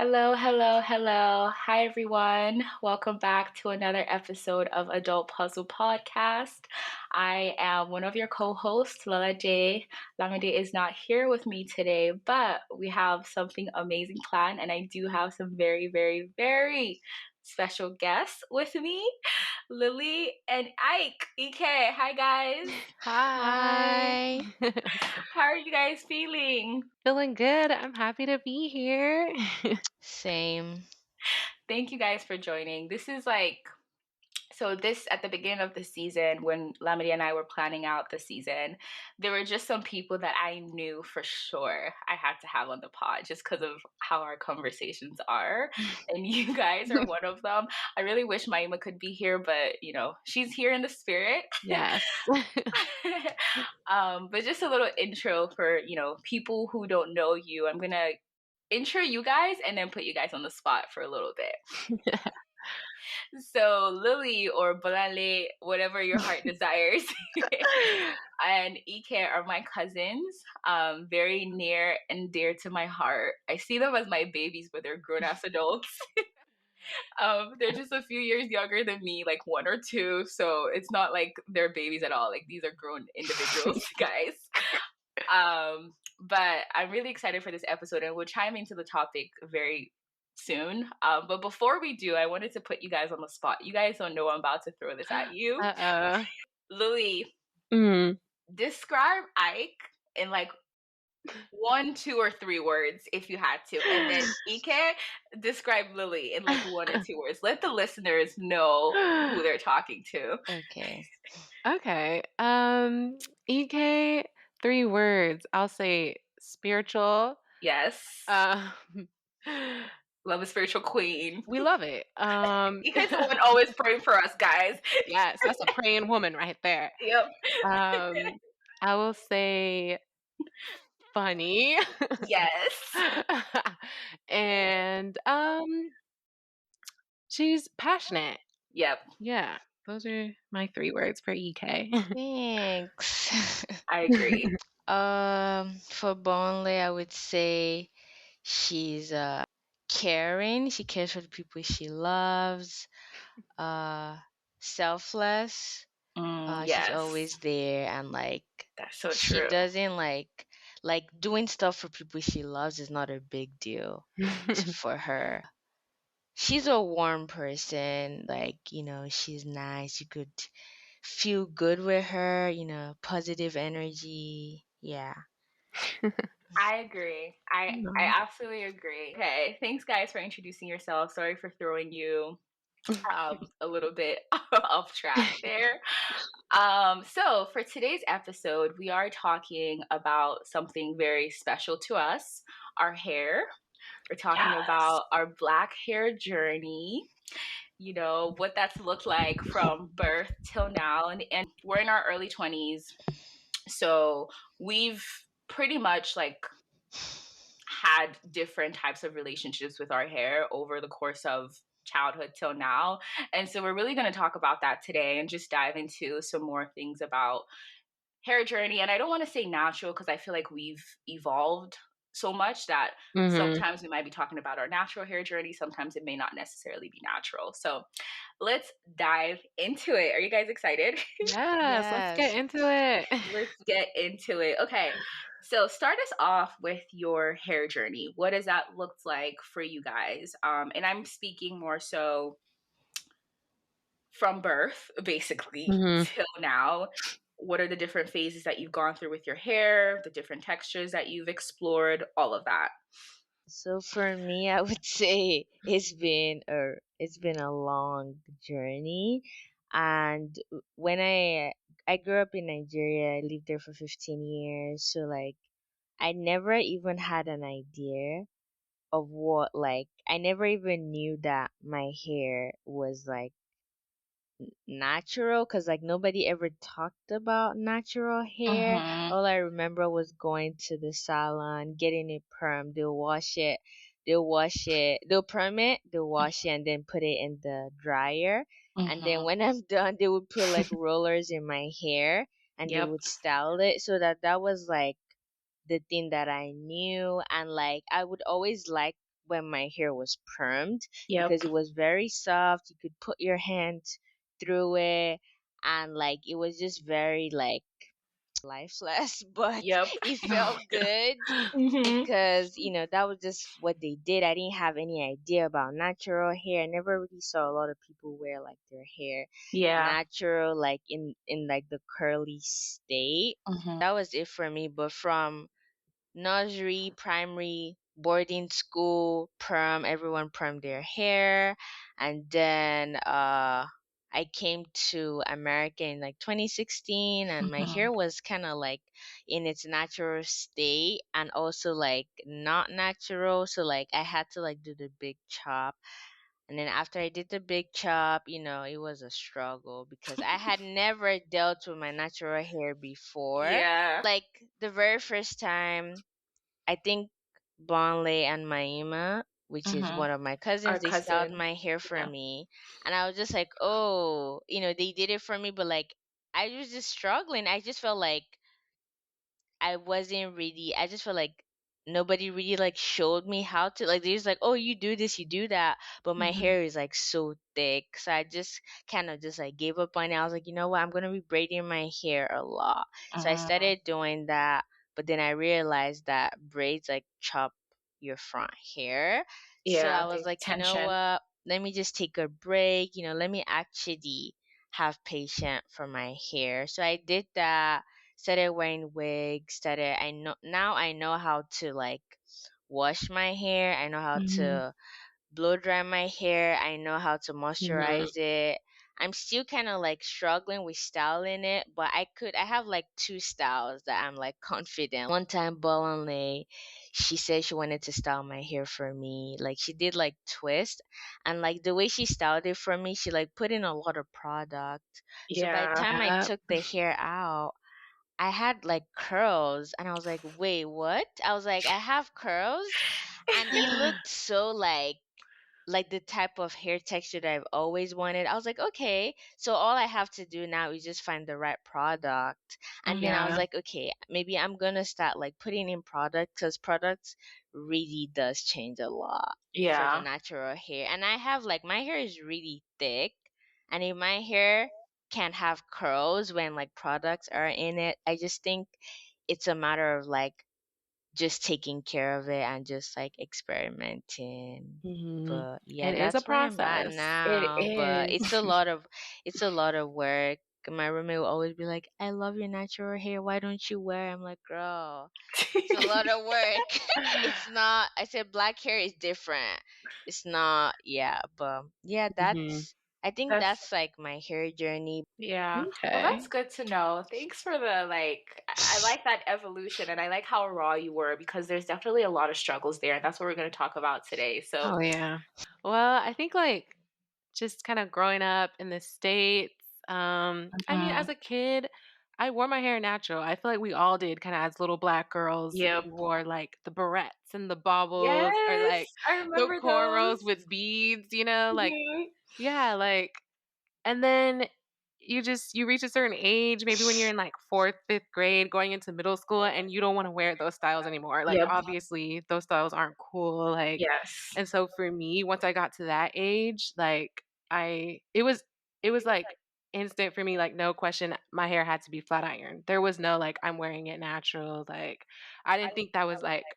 Hello, hello, hello. Hi, everyone. Welcome back to another episode of Adult Puzzle Podcast. I am one of your co hosts, Lala J. Lamide is not here with me today, but we have something amazing planned, and I do have some very, very, very special guests with me, Lily and Ike. EK, hi, guys. Hi. Hi. How are you guys feeling? Feeling good. I'm happy to be here. Same. Thank you guys for joining. This at the beginning of the season, when Lamidi and I were planning out the season, there were just some people that I knew for sure I had to have on the pod just because of how our conversations are. And you guys are one of them. I really wish Maima could be here, but she's here in the spirit. Yes. But just a little intro for, people who don't know you. I'm gonna intro you guys and then put you guys on the spot for a little bit. So Lily or Bolanle, whatever your heart desires, and Ike are my cousins, very near and dear to my heart. I see them as my babies, but they're grown-ass adults. They're just a few years younger than me, like one or two, so it's not like they're babies at all. Like, these are grown individuals, guys. But I'm really excited for this episode, and we'll chime into the topic very soon. But before we do, I wanted to put you guys on the spot. You guys don't know I'm about to throw this at you. Uh-oh. Louis, Mm. describe Ike in like 1, 2, or 3 words if you had to. And then Ike, describe Lily in like 1 or 2 words. Let the listeners know who they're talking to. Okay. Okay. EK, 3 words. I'll say spiritual. Yes. Love a spiritual queen. We love it. Ike's the one always praying for us, guys. Yes, that's a praying woman right there. Yep. I will say funny. Yes. And she's passionate. Yep. Yeah, those are my 3 words for EK. Thanks. I agree. For Bolanle, I would say she's caring. She cares for the people she loves. Selfless. Yes. She's always there, and That's so she true. doesn't like doing stuff for people she loves is not a big deal for her. She's a warm person, she's nice. You could feel good with her, positive energy. Yeah. I agree. I absolutely agree. Okay, thanks guys for introducing yourself. Sorry for throwing you a little bit off track there. So for today's episode, we are talking about something very special to us, our hair. We're talking about our black hair journey, what that's looked like from birth till now. And we're in our early 20s. So we've pretty much had different types of relationships with our hair over the course of childhood till now. And so we're really going to talk about that today and just dive into some more things about hair journey. And I don't want to say natural because I feel like we've evolved so much that sometimes we might be talking about our natural hair journey. Sometimes it may not necessarily be natural. So let's dive into it. Are you guys excited? Yes, let's get into it. Let's get into it. Okay. So start us off with your hair journey. What does that look like for you guys? And I'm speaking more so from birth, basically, till now. What are the different phases that you've gone through with your hair, the different textures that you've explored, all of that? So for me, I would say it's been a long journey, and when I grew up in Nigeria, I lived there for 15 years, so I never even had an idea of what I never even knew that my hair was natural, because nobody ever talked about natural hair. All I remember was going to the salon, getting it perm. They'll perm it, they'll wash it, and then put it in the dryer. And then when I'm done, they would put rollers in my hair, and they would style it. So that was the thing that I knew. And I would always like when my hair was permed because Yep. it was very soft. You could put your hand through it, and like it was just very like lifeless, but Yep. it felt good Mhm. because that was just what they did. I didn't have any idea about natural hair. I never really saw a lot of people wear like their hair Yeah. natural, like in like the curly state. Mhm. That was it for me. But from nursery, primary, boarding school, perm, everyone permed their hair. And then I came to America in like 2016, and my Mhm. hair was kind of like in its natural state and also like not natural. So like I had to like do the big chop. And then after I did the big chop, it was a struggle because I had never dealt with my natural hair before. Yeah. Like the very first time, I think Bolanle and Maima, which is Mhm. one of my cousins, Our they styled cousin. my hair for Yeah. me. And I was just like, oh, they did it for me, but like I was just struggling. I just felt like I wasn't really, I just felt like nobody really like showed me how to, like, they just like, oh, you do this, you do that. But my Mhm. hair is like so thick. So I just kind of just like gave up on it. I was like, you know what? I'm going to be braiding my hair a lot. So I Mhm. started doing that. But then I realized that braids like chop your front hair. So I Yeah, was the like, you know tension. what? Let me just take a break. Let me actually have patience for my hair. So I did that, started wearing wigs, I know how to like wash my hair. I know how Mhm. to blow dry my hair. I know how to Mhm. moisturize it. I'm still kind of like struggling with styling it, but I have like two styles that I'm like confident. One time, Bolanle, she said she wanted to style my hair for me. Like she did like twist, and like the way she styled it for me, she like put in a lot of product. So by the Yeah. time I took the hair out, I had like curls, and I was like, wait, what? I was like, I have curls, and it looked so like the type of hair texture that I've always wanted. I was like, okay, so all I have to do now is just find the right product. And then I was Yeah. like, okay, maybe I'm gonna start like putting in product because products really does change a lot for the Yeah. natural hair. And I have like my hair is really thick, and if my hair can have curls when like products are in it, I just think it's a matter of like just taking care of it and just like experimenting. Mhm. But yeah, It is a that's where I'm at process. It now. But is. it's a lot of work. My roommate will always be like, I love your natural hair. Why don't you wear? I'm like, girl, it's a lot of work. It's not, I said black hair is different. It's not, yeah, but yeah, Mhm. I think That's that's like my hair journey. yeah. Well, that's Okay. good to know. Thanks for the like I like that evolution and I like how raw you were because there's definitely a lot of struggles there and that's what we're going to talk about today. So, Oh, yeah. Well, I think, like, just kinda growing up in the States, I mean, mhm. as a kid, I wore my hair natural. I feel like we all did kinda as little black girls. We Yep. wore, like, the barrettes and the baubles or, Yes, like, I the remember cornrows those. with beads, you know? Like, Mhm. yeah, like and then you reach a certain age, maybe when you're in, like, 4th, 5th grade, going into middle school, and you don't wanna wear those styles anymore. Like, Yep. obviously, those styles aren't cool, like Yes. and so for me, once I got to that age, like, I it was, like, instant for me, like, no question, my hair had to be flat iron. There was no, like, I'm wearing it natural, like, I didn't think that was, like,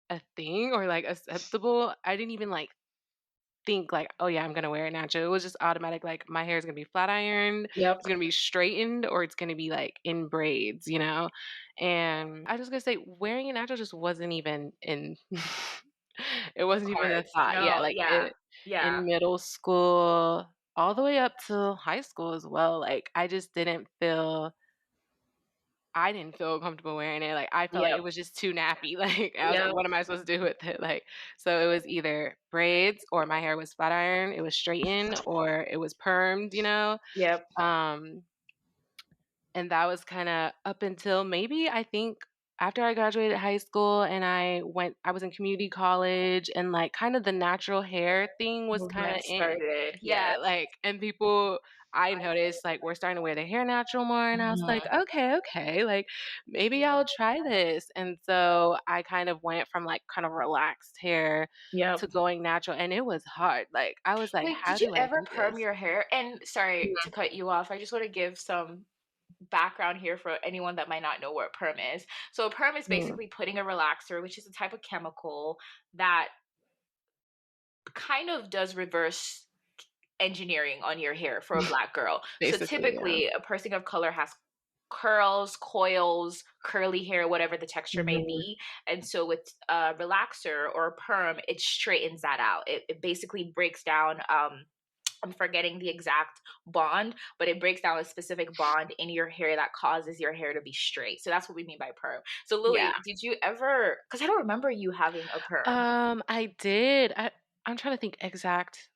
a thing or, like, acceptable. I didn't even, like, think like, "Oh, yeah, I'm gonna wear it natural." It was just automatic, like, my hair is gonna be flat ironed, Yep. it's gonna be straightened, or it's gonna be, like, in braids, you know? And I was gonna say wearing it natural just wasn't even in it wasn't even a Cards. thought. Yeah, No, like, yeah. it Yeah. in middle school, all the way up till high school as well, like, I didn't feel comfortable wearing it, like, I felt like Yep. it was just too nappy, like, I was like, Yep. "What am I supposed to do with it?" Like, so it was either braids or my hair was flat iron, it was straightened or it was permed, you know? Yep. Um, and that was kinda up until maybe I think after I graduated high school and I was in community college, and like kind of the natural hair thing was kind of Movement in. started. Yeah, Yes. like, and people, I noticed like we're starting to wear their hair natural more, and I was like, Mhm. okay, like maybe I'll try this. And so I kind of went from like kind of relaxed hair to Yep. going natural, and it was hard. Like I was like, Wait, how did you do I ever do perm this? your hair? And sorry to cut you off. I just want to give some background here for anyone that might not know what perm is. So a perm is Mhm. basically putting a relaxer, which is a type of chemical that kind of does reverse engineering on your hair for a black girl. So Basically, yeah. typically a person of color has curls, coils, curly hair, whatever the texture may Mhm. be. And so with a relaxer or a perm, it straightens that out. It basically breaks down I'm forgetting the exact bond, but it breaks down a specific bond in your hair that causes your hair to be straight. So that's what we mean by perm. So Yeah. Lily, did you ever, because I don't remember you having a perm. I did. I'm trying to think exact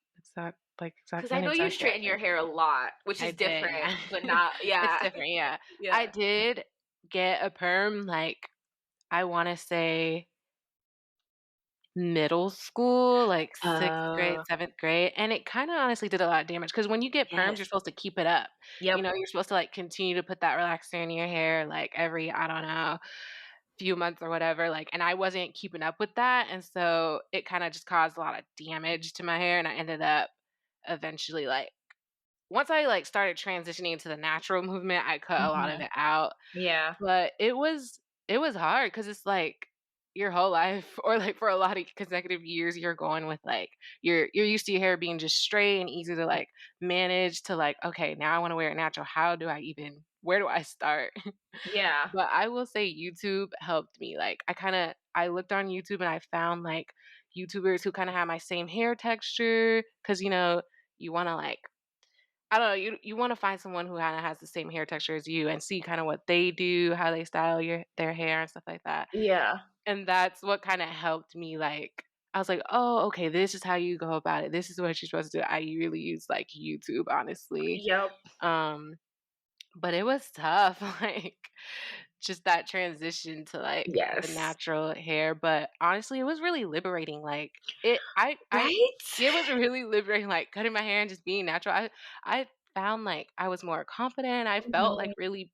Because I when know you exactly I straighten your did. hair a lot, which I is did, different, yeah. but not, It's yeah. different, yeah. I Yeah. did get a perm, like, I wanna say middle school, like 6th grade, Uh, 7th grade, and it kinda honestly did a lot of damage. Because when you get perms, yes. you're supposed to keep it up. You Yep. know, you're supposed to, like, continue to put that relaxer in your hair, like, every, I don't know, few months or whatever, like, and I wasn't keeping up with that, and so it kinda just caused a lot of damage to my hair, and I ended up eventually, like, once I, like, started transitioning into the natural movement, I cut a lot of Hmm. it out. Yeah. But it was hard because it's like your whole life or, like, for a lot of consecutive years, you're going with, like, you're used to your hair being just straight and easy to, like, manage to, like, "Okay, now I wanna wear it natural. How do I even where do I start?" Yeah. But I will say YouTube helped me. Like, I looked on YouTube and I found, like, YouTubers who kinda have my same hair texture because you wanna, like, I don't know, you wanna find someone who kinda has the same hair texture as you and see kinda what they do, how they style their hair and stuff like that. Yeah. And that's what kinda helped me, like, I was like, "Oh, okay, this is how you go about it. This is what you're supposed to do." I really use, like, YouTube, honestly. Yep. Um, but it was tough, like, just that transition to, like, the Yes. natural hair, but honestly, it was really liberating, like, I Right? it was really liberating, like, cutting my hair and just being natural. I found, like, I was more confident, I felt, like, Mhm. really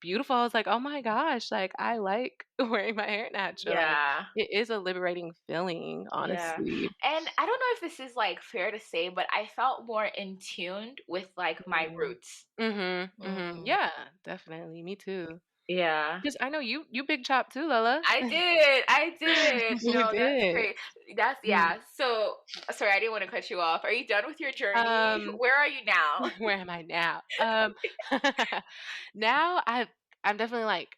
beautiful. I was like, "Oh my gosh, like, I like wearing my hair natural." Like, Yeah. it is a liberating feeling, Yeah. honestly. And I don't know if this is like fair to say, but I felt more in tuned with like my Mm. roots. Mhm, mhm. Mm. Yeah, definitely, me too. Yeah. 'Cause I know you big chop too, Lola. I did. I did. You No, that's did. great. That's Mm. yeah. So sorry, I didn't want to cut you off. Are you done with your journey? Um, Where are you now? where am I now? Now I'm definitely, like,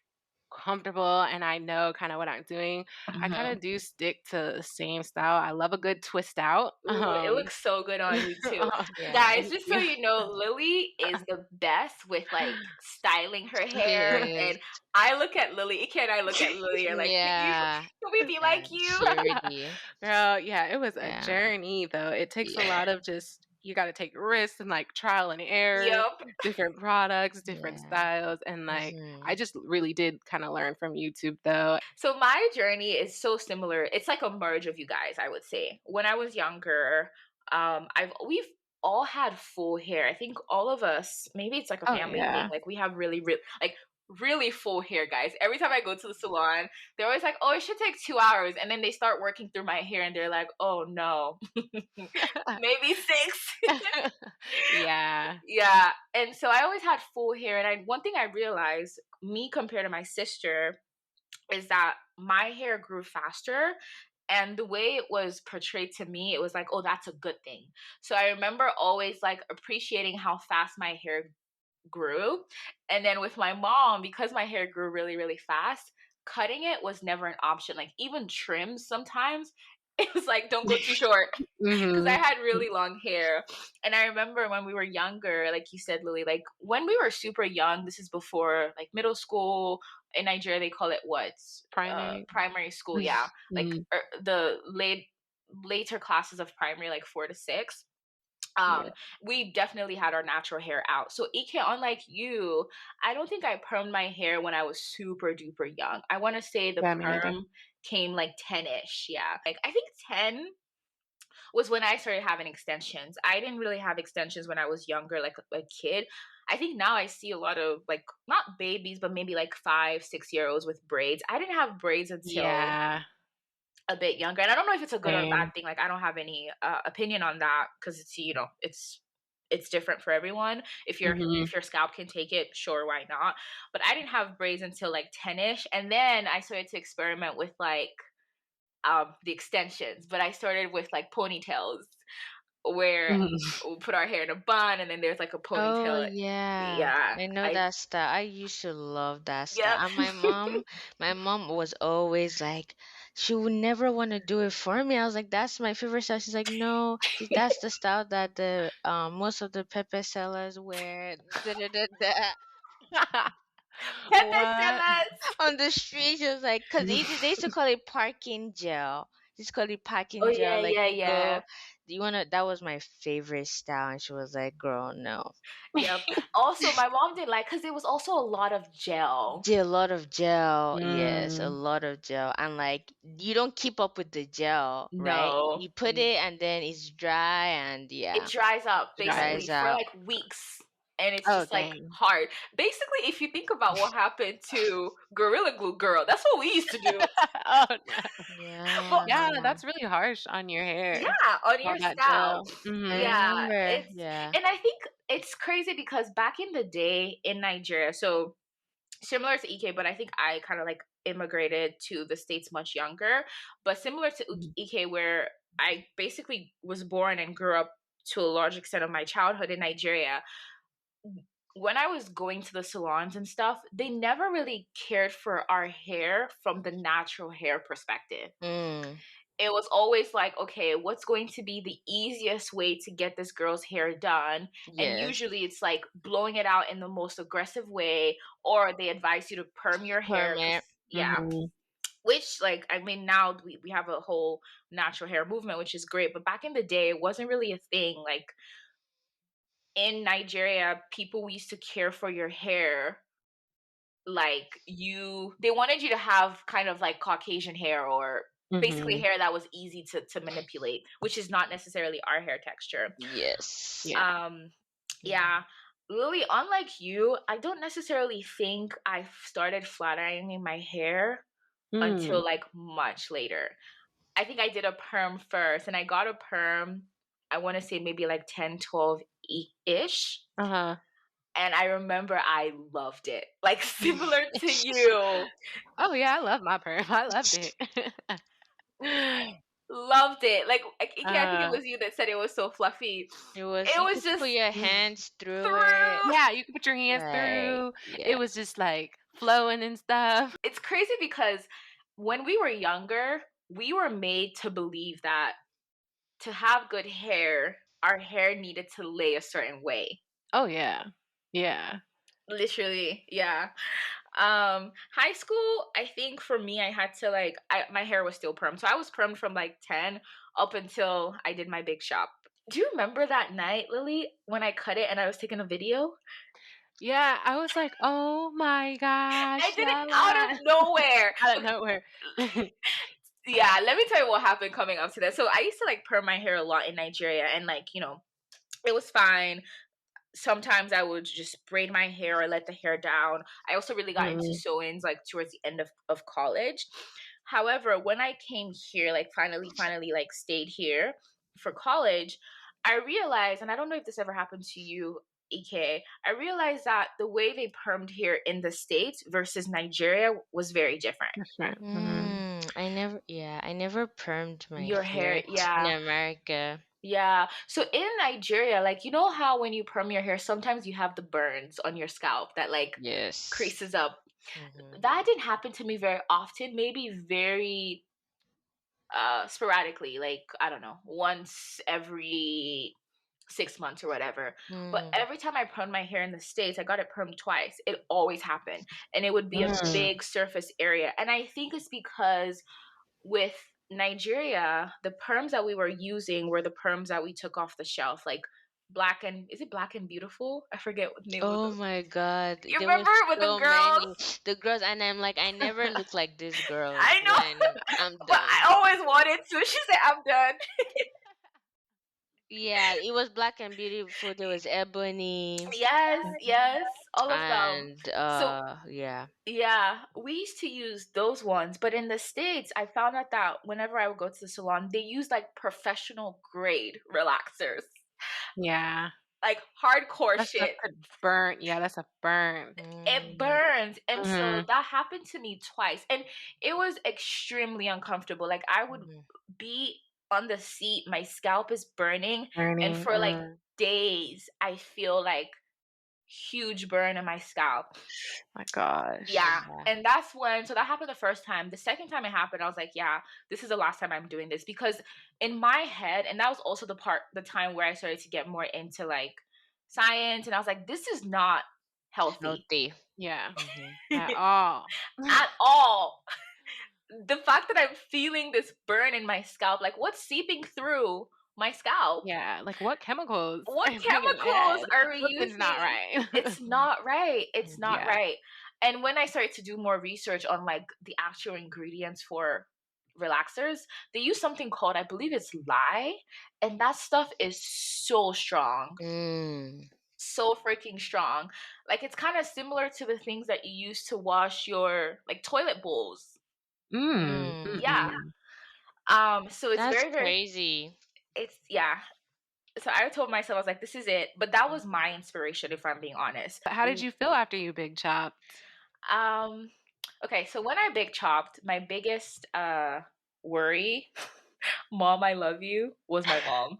comfortable and I know kinda what I'm doing. I kinda Mhm. do stick to the same style. I love a good twist out. Ooh, it looks so good on you too. Yeah. Guys, Thank just so you. you know, Lily is the best with like styling her She hair. is. And I look at Lily, Ike and I look at Lily and like, Yeah. can we be Yeah. like you? She really. Girl, yeah, it was a Yeah. journey, though. It takes a Yeah. lot of just you gotta take risks and, like, trial and error, Yep. different products, different Yeah. styles, and, like, I Mhm. just really did kinda learn from YouTube, though. So my journey is so similar. It's like a merge of you guys, I would say. When I was younger, we've all had full hair. I think all of us, maybe it's like a Oh, family thing. yeah. Like we have really full hair, guys. Every time I go to the salon, they're always like, "Oh, it should take 2 hours," and then they start working through my hair, and they're like, "Oh no, maybe six." Yeah. Yeah, and so I always had full hair, and one thing I realized, me compared to my sister, is that my hair grew faster, and the way it was portrayed to me, it was like, oh, that's a good thing. So I remember always like appreciating how fast my hair grew. And then with my mom, because my hair grew really, really fast, cutting it was never an option. Like even trims sometimes, it was like, don't go too short because I Mhm. had really long hair. And I remember when we were younger, like you said, Lily, like when we were super young, this is before like middle school. In Nigeria, they call it what? Primary. Primary school, yeah. Like Mhm. the later classes of primary, like 4 to 6. Yeah. We definitely had our natural hair out. So Ike, unlike you, I don't think I permed my hair when I was super duper young. I want to say the Yeah, me neither. perm came like 10ish. Yeah. Like I think 10 was when I started having extensions. I didn't really have extensions when I was younger, like a kid. I think now I see a lot of like not babies, but maybe like 5, 6 year olds with braids. I didn't have braids until Yeah. a bit younger, and I don't know if it's a good or a bad Same. thing. Like I don't have any opinion on that because it's it's different for everyone. Mhm. If your scalp can take it, sure, why not? But I didn't have braids until like 10ish, and then I started to experiment with like the extensions. But I started with like ponytails where Mhm. we put our hair in a bun, and then there's like a Oh ponytail. yeah. Yeah, I know I that style. I used to love that style. yep. And my mom was always like, she would never want to do it for me. I was like, that's my favorite style. She's like, no, that's the style that the most of the Pepe sellers wear. Da, da, da, da. Pepe What? On the street. She was like, cause they used to call it parking gel. They used to call it Oh parking gel. yeah, Like yeah, you yeah. go, do you wanna? That was my favorite style. And she was like, girl, no. Yep. Also, my mom didn't like because it was also a lot of gel. A lot of gel, yes, a Mm. lot of gel. And like you don't keep up with the gel, right? No, You put it and then it's dry and it yeah, dries up basically dries Dries. for out. like weeks, and it's Oh, just like dang. hard. Basically, if you think about what happened to Gorilla Glue Girl, that's what we used to do. Oh, no. But Yeah, Yeah. that's really harsh on your hair. yeah, on All your that scalp. gel. I Mhm. Yeah, remember, it's yeah. and I think it's crazy because back in the day in Nigeria, so similar to Ike, but I think I kind of like immigrated to the States much younger. But similar to Mhm. Ike, where I basically was born and grew up to a large extent of my childhood in Nigeria. When I was going to the salons and stuff, they never really cared for our hair from the natural hair perspective. Mm, It was always like, okay, what's going to be the easiest way to get this girl's hair done? And yes. usually it's like blowing it out in the most aggressive way, or they advise you to perm your hair because, Permit. yeah, Mhm. which, like, I mean, now we have a whole natural hair movement, which is great. But back in the day, it wasn't really a thing. Like, in Nigeria, people used to care for your hair like they wanted you to have kind of like Caucasian hair or basically Mhm. hair that was easy to manipulate, which is not necessarily our hair texture. Yes. Yeah. Um, Mhm. yeah. Lily, unlike you, I don't necessarily think I started flat ironing my hair Mm. until like much later. I think I did a perm first and I got a perm, I want to say maybe like 10, 12 ish. Uh-huh. And I remember I loved it. Like similar to you. Oh, yeah, I love my perm. I loved it. Loved it. Like I think it Uh, was you that said it was so fluffy. It was, It you was could just put your mm. hands through it. through. Yeah, you can put your hands Right. through. It Yeah. was just, like, flowing and stuff. It's crazy because when we were younger, we were made to believe that to have good hair, our hair needed to lay a certain way. Oh, yeah. Yeah. Literally, yeah. High school, I think for me, I had to like, my hair was still perm. So I was permed from like 10 up until I did my big shop. Do you remember that night, Lily, when I cut it and I was taking a video? Yeah, I was like, "Oh my I gosh, did it out Lala." of nowhere. Out of nowhere. Yeah, let me tell you what happened coming up to that. So I used to like perm my hair a lot in Nigeria and like, it was fine. Sometimes I would just braid my hair or let the hair down. I also really got into Mhm. sew-ins like towards the end of college. However, when I came here, like finally like stayed here for college, I realized, and I don't know if this ever happened to you, EK, I realized that the way they permed here in the States versus Nigeria was very different. Different. Mhm. I never permed my Your hair, hair in yeah. America. Yeah. So in Nigeria, like you know how when you perm your hair, sometimes you have the burns on your scalp that like Yes. creases up. Hmm. That didn't happen to me very often, maybe very sporadically, like I don't know, once every 6 months or whatever. But Mm. every time I permed my hair in the States, I got it permed twice. It always happened. And it would be a Mm. big surface area. And I think it's because with Nigeria, the perms that we were using were the perms that we took off the shelf. Like is it Black and Beautiful? I forget what the name of Oh the. my God, You there was remember with the so girls? many the girls, and I'm like, I never look like these girls I when know, I'm but done. I always wanted to. She said, "I'm done." Yeah, it was Black and Beautiful. There was Ebony, Yes, yes, all of them. and So yeah. yeah, we used to use those ones, but in the States, I found out that whenever I would go to the salon, they use like professional grade relaxers, Yeah. like hardcore That stuff shit. could burn. Yeah, that stuff burns. It Mm, burns. And so Mhm. that happened to me twice. And it was extremely uncomfortable. Like I would mhm, be on the seat, my scalp is burning, and Burning. for like days, I feel like huge burn in my scalp. My gosh. Yeah. yeah. And that's when, so that happened the first time. The second time it happened, I was like, yeah, this is the last time I'm doing this. Because in my head, and that was also the time where I started to get more into like science. And I was like, this is not healthy Healthy. Yeah. Hmm. At all. at all. The fact that I'm feeling this burn in my scalp, like what's seeping through my scalp? Yeah. Like what chemicals What are you putting in my chemicals head? are we Something's not using? right. It's not right. It's not Hmm. Yeah. right. And when I started to do more research on like the actual ingredients for relaxers, they use something called, I believe it's lye, and that stuff is so strong. Mm. So freaking strong. Like it's kind of similar to the things that you use to wash your like toilet bowls. Mm. Yeah. Mm-mm. So it's That's very, very, crazy. it's, yeah. So I told myself, I was like, this is it. But that was my inspiration, if I'm being honest. How did you feel after you big chopped? Um, okay, so when I big chopped, my biggest worry, mom, I love you, was my mom.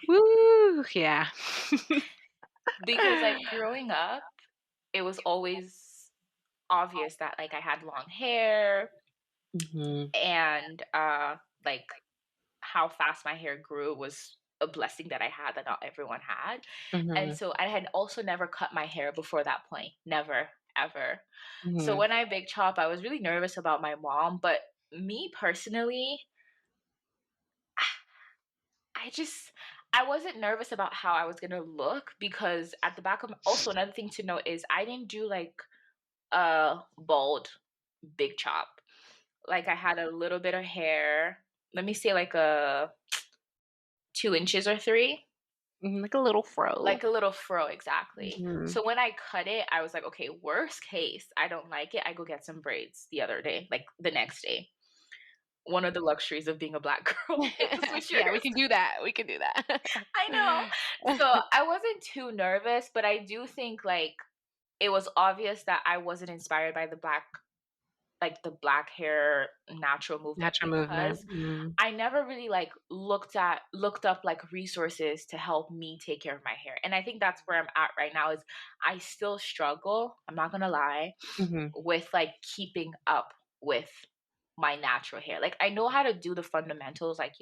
Woo! Yeah. Because like growing up, it was always obvious that like I had long hair Mhm. and like how fast my hair grew was a blessing that I had that not everyone had. And Mhm. so I had also never cut my hair before that point. Never, ever. So Mhm. when I big chop, I was really nervous about my mom, but me personally, I wasn't nervous about how I was gonna look because at the back of also another thing to note is I didn't do like a bald big chop. Like I had a little bit of hair. Let me say like a 2 inches or three. Like a little fro. Like a little fro, exactly. Mhm. So when I cut it, I was like, okay, worst case, I don't like it. I go get some braids the other day, like the next day. One of the luxuries of being a black girl is to switch your Yeah, we can hairstyle. do that. We can do that. I know. So I wasn't too nervous, but I do think like it was obvious that I wasn't inspired by the black hair natural movement Natural movement. because Mm. I never really like looked up like resources to help me take care of my hair. And I think that's where I'm at right now is I still struggle, I'm not going to lie, Mhm. with like keeping up with my natural hair. Like I know how to do the fundamentals like,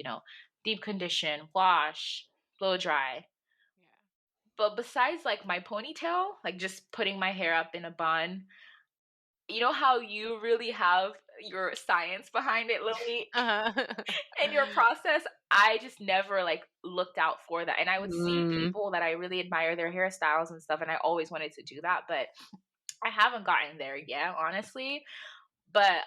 deep condition, wash, blow dry. Yeah. But besides like my ponytail, like just putting my hair up in a bun, you know how you really have your science behind it, Lily? Uh-huh. In your process, I just never like looked out for that. And I would see Mm. people that I really admire their hairstyles and stuff, and I always wanted to do that, but I haven't gotten there yet, honestly. But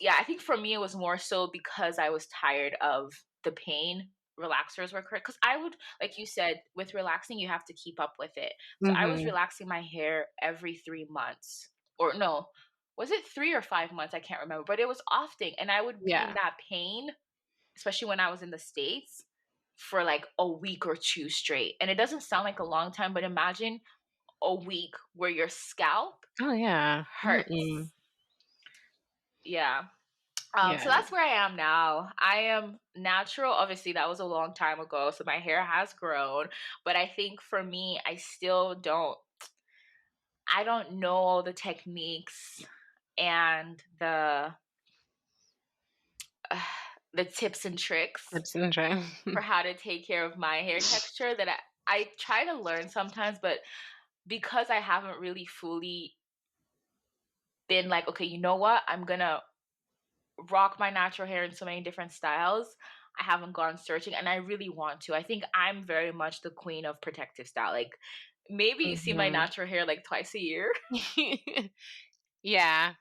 yeah, I think for me it was more so because I was tired of the pain. Relaxers were correct because I would, like you said, with relaxing you have to keep up with it. So I was Mhm. relaxing my hair every 3 months, or no, was it 3 or 5 months? I can't remember, but it was often, and I would be in Yeah. that pain, especially when I was in the States, for like a week or two straight. And it doesn't sound like a long time, but imagine a week where your scalp Oh, yeah. Mm-mm. hurts. Yeah. So Yeah. that's where I am now. I am natural. Obviously, that was a long time ago, so my hair has grown. But I think for me, I don't know all the techniques and uh, the tips and tricks Tips and tricks. for how to take care of my hair texture that I try to learn sometimes, but because I haven't really fully been like, okay, you know what? I'm gonna rock my natural hair in so many different styles. I haven't gone searching, and I really want to. I think I'm very much the queen of protective style. Like maybe you see my Mhm. natural hair like twice a year. Yeah.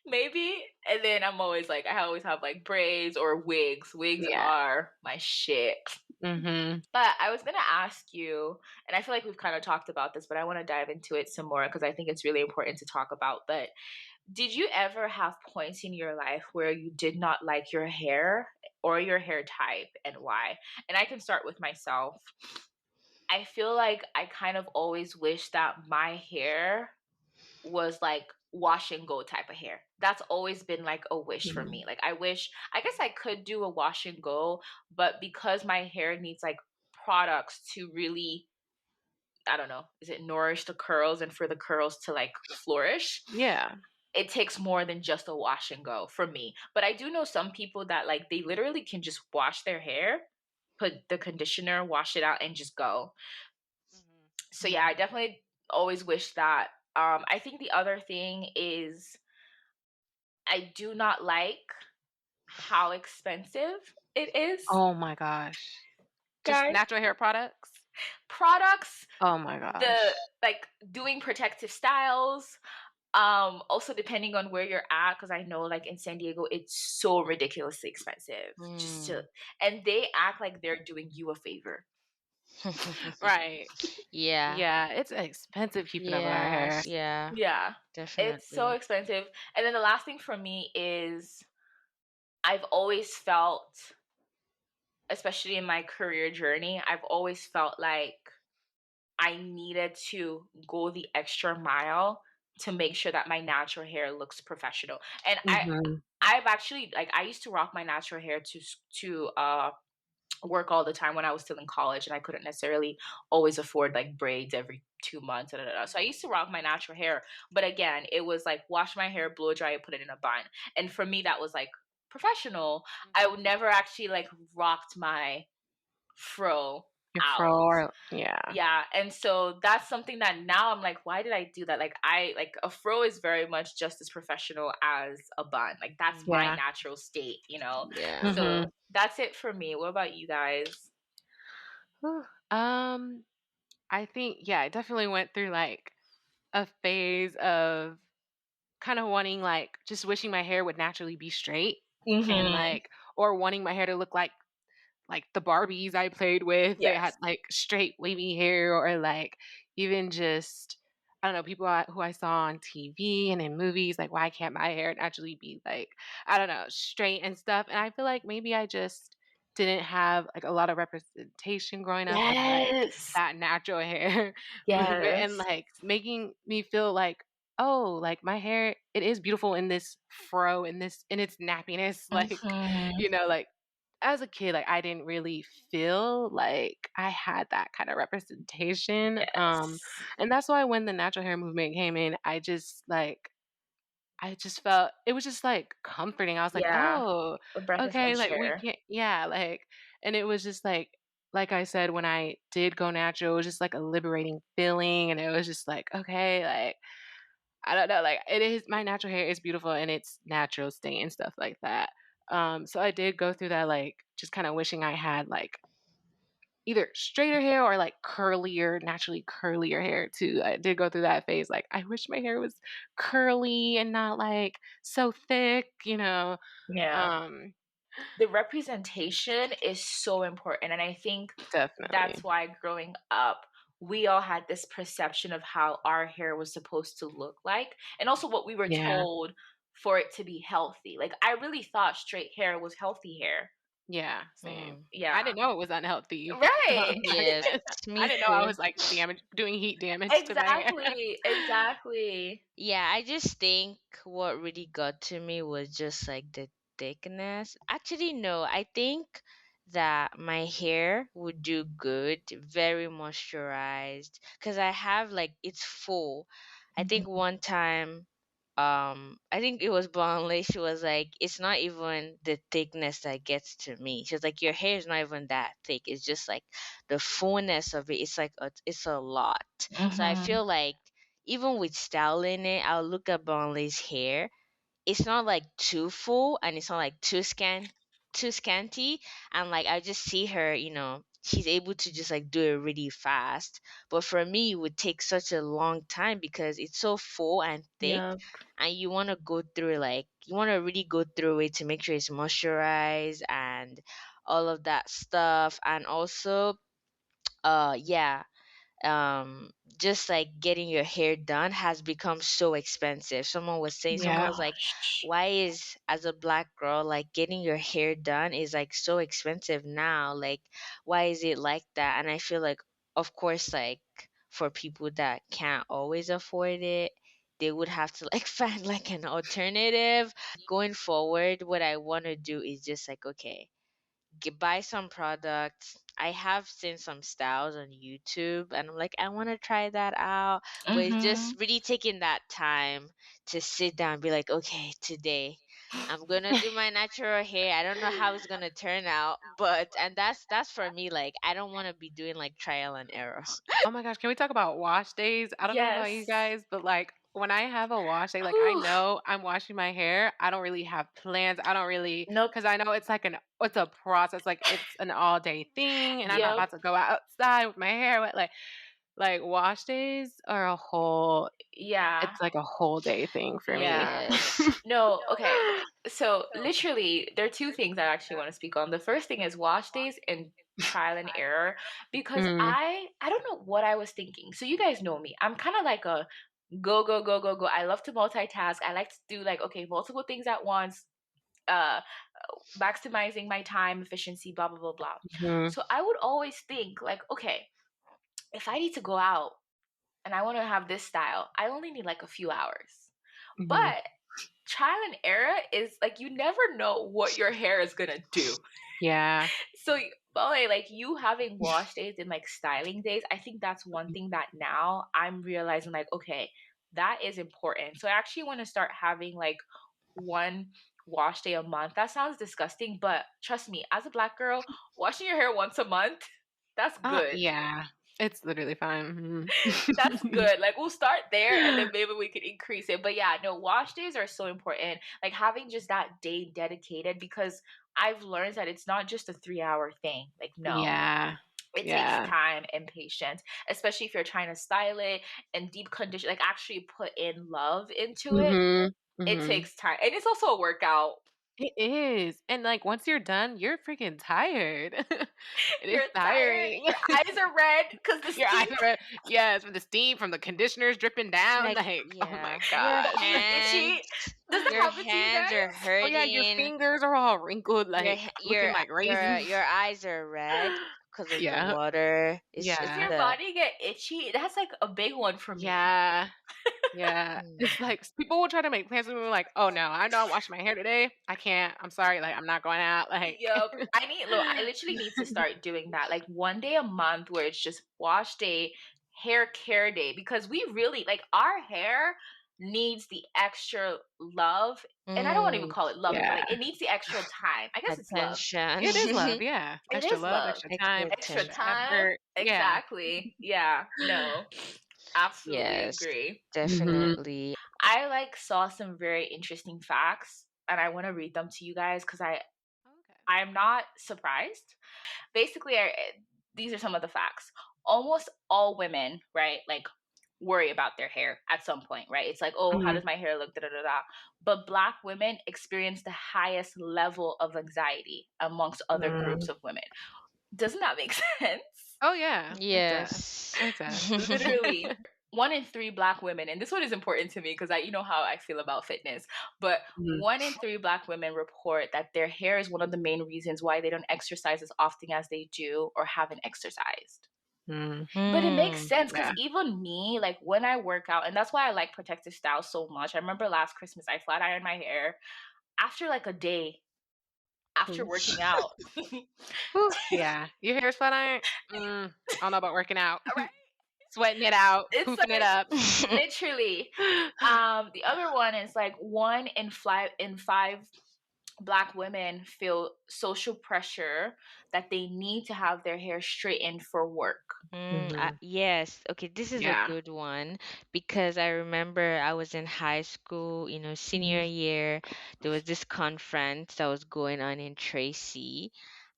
Maybe. And then I'm always like, I always have like braids or wigs. Wigs Yeah. are my shit. Mhm. But I was going to ask you, and I feel like we've kind of talked about this, but I want to dive into it some more because I think it's really important to talk about. But did you ever have points in your life where you did not like your hair or your hair type, and why? And I can start with myself. I feel like I kind of always wish that my hair was like wash and go type of hair. That's always been like a wish for Mhm. me. Like I guess I could do a wash and go, but because my hair needs like products to really, I don't know, is it nourish the curls and for the curls to like flourish? Yeah. It takes more than just a wash and go for me. But I do know some people that like they literally can just wash their hair, put the conditioner, wash it out and just go. Mhm. So yeah, I definitely always wish that. I think the other thing is I do not like how expensive it is. Oh my gosh. Just Guys, natural hair products? products, Oh my the gosh. like doing protective styles, also depending on where you're at, because I know like in San Diego it's so ridiculously expensive. Just to Mm. and they act like they're doing you a favor. Right. Yeah. Yeah, it's expensive keeping up with our Yes. hair. Yeah. Yeah. It's so Definitely. expensive. And then the last thing for me is I've always felt, especially in my career journey, I've always felt like I needed to go the extra mile to make sure that my natural hair looks professional. And Mhm. I've actually like I used to rock my natural hair to work all the time when I was still in college, and I couldn't necessarily always afford like braids every 2 months. Da, da, da. So I used to rock my natural hair, but again, it was like wash my hair, blow dry it, put it in a bun, and for me that was like professional. I would Mhm. never actually like rocked my fro Your fro out. or yeah. Yeah, and so that's something that now I'm like, why did I do that? Like I like a fro is very much just as professional as a bun. Like that's my Yeah. natural state, you know. Yeah. So Mhm. that's it for me. What about you guys? Whew. I think yeah, I definitely went through like a phase of kind of wanting like just wishing my hair would naturally be straight and Mhm. like or wanting my hair to look like the Barbies I played with. They had Yes. like straight wavy hair or like even just I don't know people who I saw on TV and in movies. Like why can't my hair actually be like I don't know straight and stuff? And I feel like maybe I just didn't have like a lot of representation growing up of like Yes. that natural hair movement and Yes. like making me feel like oh like my hair it is beautiful in this fro in this in its nappiness like Mhm. like as a kid, like I didn't really feel like I had that kind of representation. Yes. And that's why when the natural hair movement came in, I just felt it was just like comforting. I was like, Yeah. oh, A breath of okay, fresh like we air. can't, yeah, and it was just like I said, when I did go natural, it was just like a liberating feeling, and it was just like, okay, like I don't know, like it is my natural hair is beautiful and it's natural state and stuff like that. So I did go through that like just kind of wishing I had like either straighter hair or like curlier, naturally curlier hair too. I did go through that phase. Like I wish my hair was curly and not like so thick. Yeah. Um, The representation is so important, and I think definitely. that's why growing up we all had this perception of how our hair was supposed to look like, and also what we were Yeah. told for it to be healthy. Like I really thought straight hair was healthy hair. Yeah, same. Mm. I Yeah. didn't know it was unhealthy. Right. Yes, I me didn't know I too. was like doing heat damage to my hair. Exactly. Exactly. Yeah, I just think what really got to me was just like the thickness. Actually, no, I think that my hair would do good, very moisturized, because I have like it's full. I think Mhm. one time, I think it was Bolanle. She was like, "It's not even the thickness that gets to me." She was like, "Your hair is not even that thick. It's just like the fullness of it. It's like it's a lot." So I Mhm. feel like even with styling it, I'll look at Bonley's hair. it's not like too full and it's not like too scanty. And like I just see her, she's able to just like do it really fast. But for me, it would take such a long time because it's so full and thick, Yeah. and you want to go through, like, you want to really go through it to make sure it's moisturized and all of that stuff. And also, yeah, um just like getting your hair done has become so expensive. Someone Yeah. was like, why is, as a black girl, like getting your hair done is like so expensive now? Like, why is it like that? And I feel like, of course, like, for people that can't always afford it, they would have to like find like an alternative. Going forward, what I want to do is just like, okay, buy some products. I have seen some styles on YouTube and I'm like, I want to try that out. But it's Mm-hmm. just really taking that time to sit down and be like, okay, today I'm gonna do my natural hair. I don't know how it's gonna turn out, but and that's for me. Like, I don't want to be doing like trial and error. Oh my gosh, can we talk about wash days? I don't know about you Yes. guys, but like when I have a wash day, like I Whew. know I'm washing my hair. I don't really have plans. I don't really, Nope. because I know it's a process. Like it's an all day thing, and I'm not Yep. about to go outside with my hair wet. Like wash days are a whole. Yeah. It's like a whole day thing for me. Yeah. Yes. No, okay. So literally, there are two things I actually want to speak on. The first thing is wash days and trial and error, because Mm, I don't know what I was thinking. So you guys know me. I'm kind of like a go go go go go. I love to multitask. I like to do like, okay, multiple things at once. Uh Maximizing my time efficiency, blah blah blah blah. mhm, So I would always think like, okay, if I need to go out and I want to have this style, I only need like a few hours. mhm. But trial and error is like, you never know what your hair is gonna do. Yeah. So, boy, like you having wash days and like styling days, I think that's one thing that now I'm realizing, like, okay, that is important. So I actually want to start having like one wash day a month. That sounds disgusting, but trust me, as a black girl, washing your hair once a month, that's good. Yeah. It's literally fine. That's Mhm. good. Like we'll start there and then maybe we could increase it. But yeah, no, wash days are so important. Like having just that day dedicated, because I've learned that it's not just a 3 hour thing. Like, no. Yeah. It takes Yeah. time and patience, especially if you're trying to style it and deep condition, like actually put in love into it. Mhm. It Mhm. takes time. And it's also a workout. It is. And like once you're done, you're freaking tired. It is You're tired. tiring. Your eyes are red because the Your eyes steam. are red. Yes, from the steam from the conditioners dripping down. Like, Like, oh my yeah, your gosh. Is hands, itchy. Does this your happen to you hands are guys? Oh yeah, your hurting. fingers are all wrinkled, Your like h- looking your like your raisins. your eyes are red because of the Yeah. water. It's Does Yeah. your the body get itchy? That's like a big one for me. Yeah. Yeah, it's mm, like people will try to make plans with me like, "Oh no, I know I'm washing my hair today. I can't. I'm sorry. Like I'm not going out." Like, Yup. I literally need to start doing that. Like one day a month where it's just wash day, hair care day, because we really like our hair needs the extra love. And I don't want to even mm, call it love, but yeah, like it needs the extra time. I guess it's love. attention. it is love. Yeah, It extra is love, love. extra Extra time, Extra extra attention. time. effort. Yeah. Exactly. Yeah. No. Absolutely Yes, agree. Mhm. definitely. I like saw some very interesting facts and I want to read them to you guys because Okay. I'm not surprised. Basically, these are some of the facts. Almost all women, right, like worry about their hair at some point, right? It's like, oh, how Mhm. does my hair look? Da da da da. But Black women experience the highest level of anxiety amongst other Mm. groups of women. Doesn't that make sense? Oh yeah, it does. Yes. It does. Literally, 1 in 3 Black women, and this one is important to me because you know how I feel about fitness, but Mhm. 1 in 3 Black women report that their hair is one of the main reasons why they don't exercise as often as they do or haven't exercised. Mm. But it makes Mm. sense because Yeah. even me, like when I work out, and that's why I like protective styles so much. I remember last Christmas I flat ironed my hair after like a day after Oof. working out. Whew. Yeah. Your hair's flat iron. I don't know about working out. Right? Sweating it out, It's poofing it like up. literally. The other one is like 1 in 5 Black women feel social pressure that they need to have their hair straightened for work. Mhm. Yes. Okay, this is a Yeah. good one because I remember I was in high school, senior Mhm. year. There was this conference that was going on in Tracy,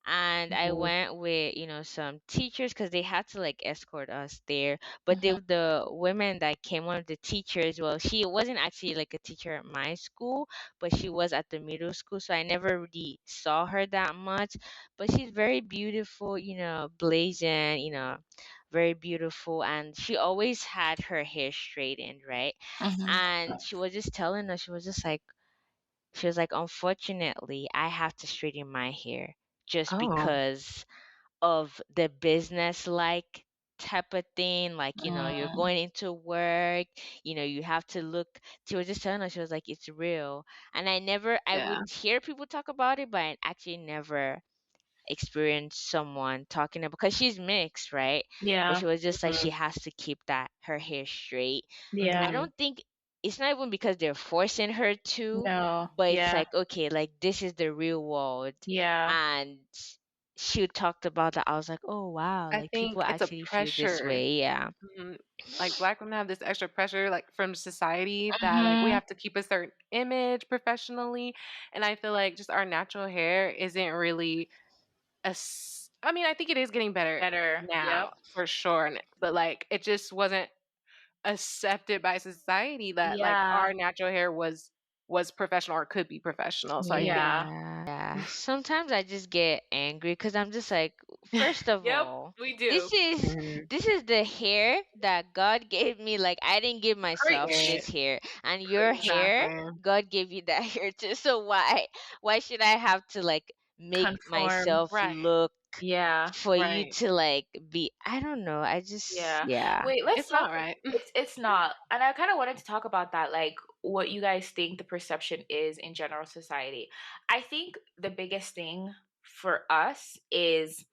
and I Mhm. went with, some teachers because they had to like escort us there. But Mhm. the women that came, one of the teachers, well, she wasn't actually like a teacher at my school, but she was at the middle school, so I never really saw her that much. But she's very beautiful, blazing, very beautiful, and she always had her hair straightened, right? Mhm. And she was just telling us, she was like, unfortunately, I have to straighten my hair just Oh, because of the business like type of thing. Like, you're Mm. going into work, you have to look. She was just telling us, she was like, it's real. And I yeah. would hear people talk about it, but I actually never experienced someone talking about, because she's mixed, right? But Yeah. she was just like, she Mhm. has to keep that her hair straight. I Yeah. Mhm. don't think it's not even because they're forcing her to, No. but it's Yeah. like, okay, like this is the real world. Yeah. And she talked about that. I was like, oh wow, I like people think it's a actually feel this pressure. way. Yeah. Mhm. Like Black women have this extra pressure, like from society, that like we Mhm. have to keep a certain image professionally, and I feel like just our natural hair isn't really I mean, I think it is getting better Better. Yep. now for sure, but like it just wasn't accepted by society that like Yeah. our natural hair was professional or could be professional. So I think Yeah. Yeah. Sometimes I just get angry because I'm just like, first of Yep. all, We this do. is Mhm. this is the hair that God gave me. Like I didn't give myself Preach. Right. this hair, and your hair, Exactly. God gave you that hair too. So why should I have to like make Conform. myself Right. look Yeah. for you Right. to like be? I don't know. I just, Yeah. yeah. Wait, let's It's talk. not right. It's not. And I kind of wanted to talk about that, like what you guys think the perception is in general society. I think the biggest thing for us is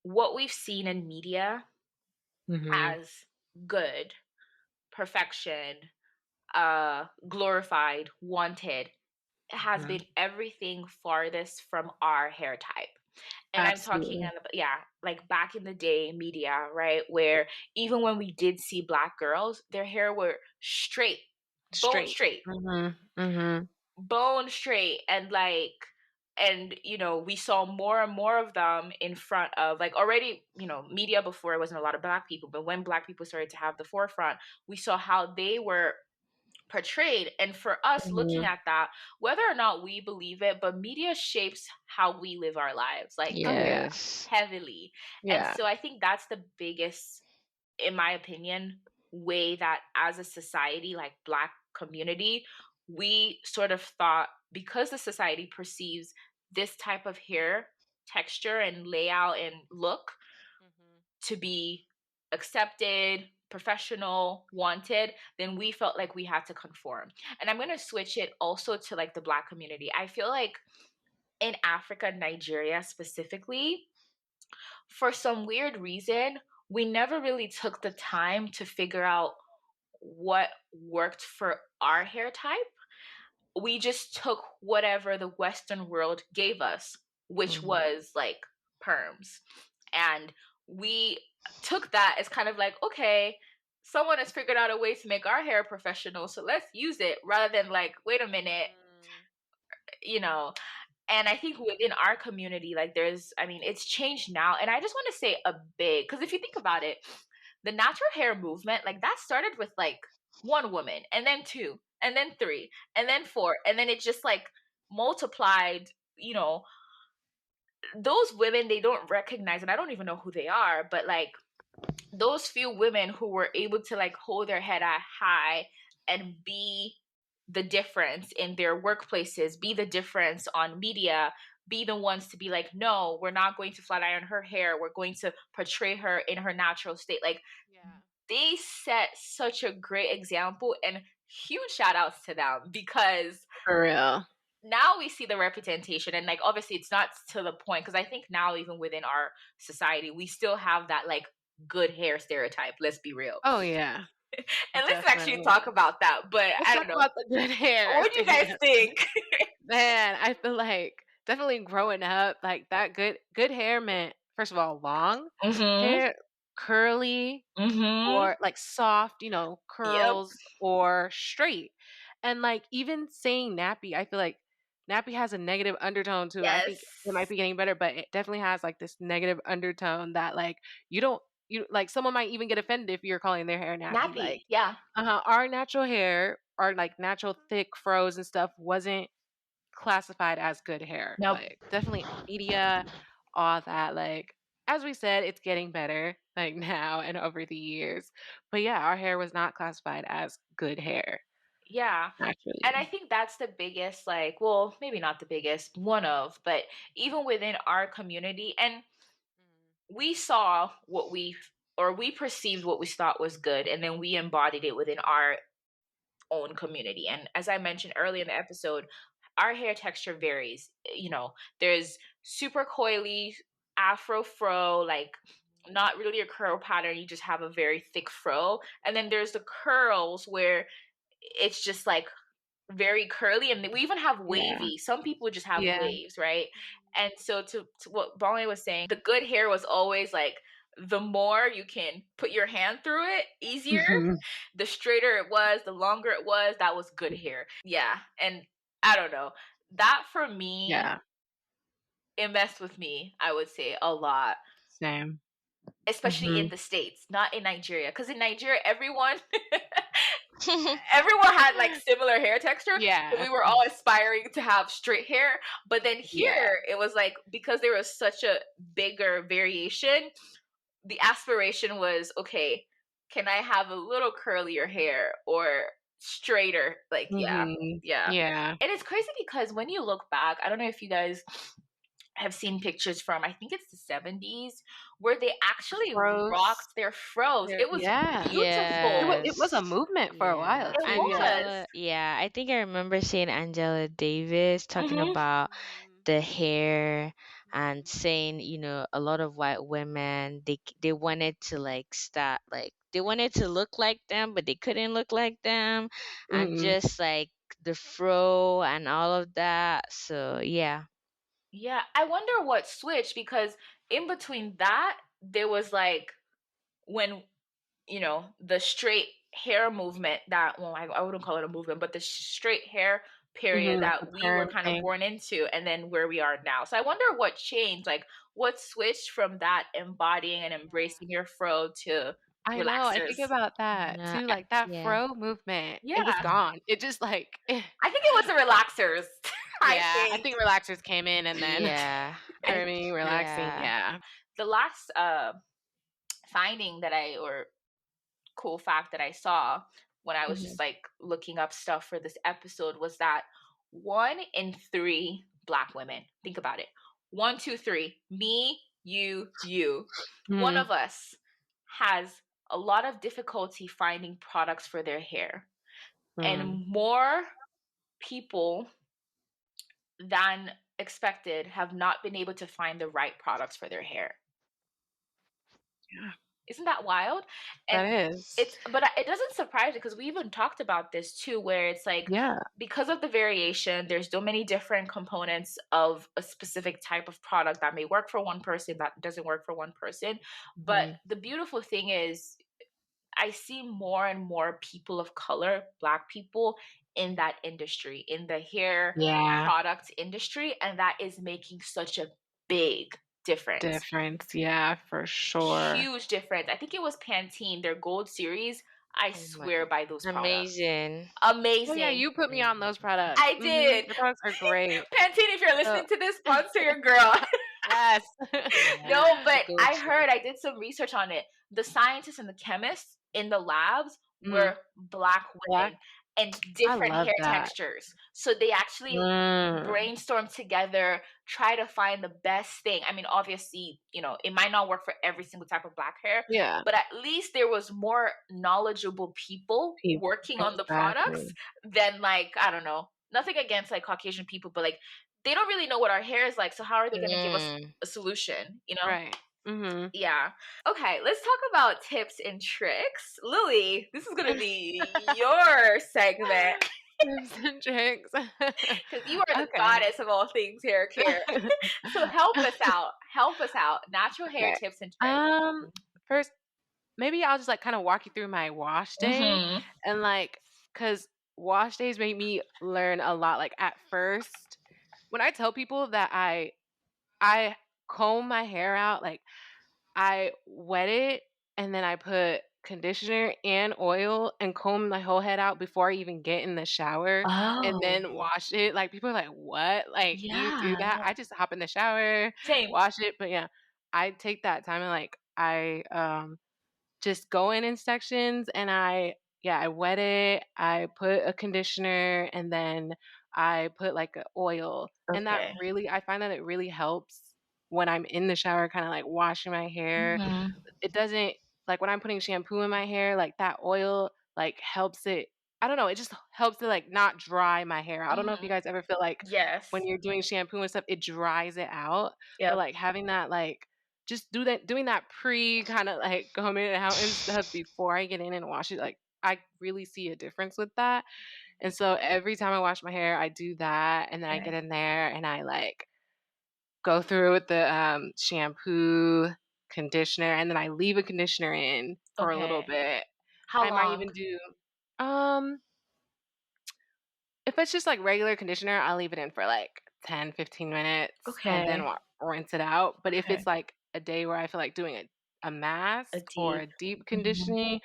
what we've seen in media Mhm. as good, perfection, glorified, wanted, has Mhm. been everything farthest from our hair type. And I'm talking, Absolutely. yeah, like back in the day, media, right? Where even when we did see Black girls, their hair were straight, bone Straight. straight, Mhm. Mhm. bone straight. And like, and we saw more and more of them in front of, like, already, media before, it wasn't a lot of Black people, but when Black people started to have the forefront, we saw how they were portrayed. And for us looking Mhm. at that, whether or not we believe it, but media shapes how we live our lives, like Oh yeah. Yes. heavily. And Yeah. so I think that's the biggest, in my opinion, way that as a society, like Black community, we sort of thought, because the society perceives this type of hair texture and layout and look Mhm. to be accepted, professional, wanted, then we felt like we had to conform. And I'm going to switch it also to like the Black community. I feel like in Africa, Nigeria specifically, for some weird reason, we never really took the time to figure out what worked for our hair type. We just took whatever the Western world gave us, which Mhm. was like perms. And we took that as kind of like, okay, someone has figured out a way to make our hair professional, so let's use it, rather than like, wait a minute, Mm. you know. And I think within our community, like I mean, it's changed now. And I just want to say a big, because if you think about it, the natural hair movement, like that started with like one woman, and then two, and then three, and then four, and then it just like multiplied, those women, they don't recognize, and I don't even know who they are, but like those few women who were able to like hold their head at high and be the difference in their workplaces, be the difference on media, be the ones to be like, no, we're not going to flat iron her hair, we're going to portray her in her natural state. Like, Yeah. they set such a great example, and huge shout outs to them, because For real. now we see the representation. And like, obviously it's not to the point, because I think now even within our society we still have that like good hair stereotype, let's be real. Oh yeah. And let's actually talk Definitely. about that. But Let's I talk don't know. about the good hair. What do you guys think? Man, I feel like definitely growing up, like that good hair meant, first of all, long Mm-hmm. hair, curly, Mm-hmm. or like soft, Yep. curls or straight. And like even saying nappy, I feel like nappy has a negative undertone to it. I Yes. think it might be getting better, but it definitely has like this negative undertone that like you don't you like someone might even get offended if you're calling their hair nappy. Like Nappy. Yeah. our natural hair, our like natural thick froze and stuff wasn't classified as good hair. Nope. Like definitely media, all that. Like as we said, it's getting better like now and over the years. But yeah, our hair was not classified as good hair Yeah. And I naturally. think that's the biggest, like, well, maybe not the biggest, one of, but even within our community, and we saw what we perceived what we thought was good, and then we embodied it within our own community. And as I mentioned earlier in the episode, our hair texture varies. There's super coily, afro fro, like not really a curl pattern. You just have a very thick fro. And then there's the curls where it's just like very curly, and we even have Yeah. wavy. Some people just have Yeah. waves, right? And so to what Bolanle was saying, the good hair was always like the more you can put your hand through it, easier. Mhm. The straighter it was, the longer it was, that was good hair. Yeah. And I don't know. That for me, Yeah. it messed with me, I would say, a lot. Same. Especially in Hmm. the States, not in Nigeria. Because in Nigeria, everyone had like similar hair texture. So Yeah. we were all aspiring to have straight hair. But then Yeah. here, it was like, because there was such a bigger variation, the aspiration was, okay, can I have a little curlier hair or straighter? Like, yeah, Hmm. yeah. Yeah. And it's crazy because when you look back, I don't know if you guys have seen pictures from, I think it's the 70s, where they actually Froze. rocked their froze. It was Yeah. beautiful. It was a Yes. movement for a while Yeah. It too. Yeah. was. Angela, yeah, I think I remember seeing Angela Davis talking Hmm. about Mhm. the hair and Mhm. saying, a lot of white women, they wanted to like start like they wanted to look like them, but they couldn't look like them, and Mhm. just like the fro and all of that. So, yeah. Yeah, I wonder what switched, because in between that, there was like when, the straight hair movement, that, well, I wouldn't call it a movement, but the straight hair period Mhm. Like the that we were perm kind of thing. born into, and then where we are now. So I wonder what changed, like what switched from that embodying and embracing your fro to I know. I think relaxers. about that Yeah. too. Like that Yeah. fro movement, it was Yeah, gone. It just like, I think it was the relaxers. I yeah. I think. think relaxers came in and then Yeah. I perming, relaxing. yeah. Yeah. The last finding that or cool fact that I saw when I was Mhm. just like looking up stuff for this episode was that 1 in 3 Black women, think about it, 1, 2, 3, me, you, one Mhm. of us has a lot of difficulty finding products for their hair. Mhm. And more people than expected have not been able to find the right products for their hair. Yeah. Isn't that wild? And That is. it doesn't surprise me, because we even talked about this too, where it's like, Yeah. because of the variation, there's so many different components of a specific type of product that may work for one person, that doesn't work for one person. But Mhm. the beautiful thing is, I see more and more people of color, Black people, in that industry, in the hair Yeah. product industry, and that is making such a big difference. Difference. Yeah, for sure. Huge difference. I think it was Pantene, their gold series. I Oh my. swear by those products. Amazing. Oh yeah, Amazing. you put me on those products. I did. The products are great. Pantene, if you're So listening to this, sponsor your girl. yes. Yeah. No, The but I go-to. heard, I did some research on it. The scientists and the chemists in the labs Mm. were Black Black. women and I different love hair that. textures. So they actually Mm. brainstorm together, try to find the best thing. I mean, obviously, it might not work for every single type of Black hair, Yeah. but at least there was more knowledgeable people Peop working on the products Exactly. than, like, I don't know, nothing against like Caucasian people, but like they don't really know what our hair is like. So how are they going to give us Mm. a solution? Right. Mhm. Yeah. Okay, let's talk about tips and tricks. Lily, this is gonna be your segment Tips and tricks. because you are the Okay. goddess of all things hair care. So help us out. Help us out. Natural hair Okay. tips and tricks. Um, First, maybe I'll just like kind of walk you through my wash day Mm-hmm. and like, cause wash days made me learn a lot. Like at first, when I tell people that I comb my hair out, like I wet it and then I put conditioner and oil and comb my whole head out before I even get in the shower and Oh, then wash it. Like people are like, "What? Like you do yeah. that?" I just hop in the shower, Same. wash it. But yeah, I take that time and like I just go in sections and I wet it, I put a conditioner and then I put like a oil. And that Okay. really I find that it really helps when I'm in the shower kind of like washing my hair. Mm-hmm. It doesn't like when I'm putting shampoo in my hair, like that oil like helps it. I don't know, it just helps to like not dry my hair. I don't know if you Mm-hmm. guys ever feel like when Yes. you're doing shampoo and stuff, it dries it out. But Yep. like having that like just doing that pre kind of like combing it out and stuff before I get in and wash it, like I really see a difference with that. And so every time I wash my hair, I do that and then I get Okay. in there and I like go through with the shampoo, conditioner, and then I leave a conditioner in for a little Okay. bit. How I might long? even do um if it's just like regular conditioner, I'll leave it in for like 10, 15 minutes and then Okay. rinse it out. But if Okay. it's like a day where I feel like doing a A mask or deep. a deep Mhm. conditioning,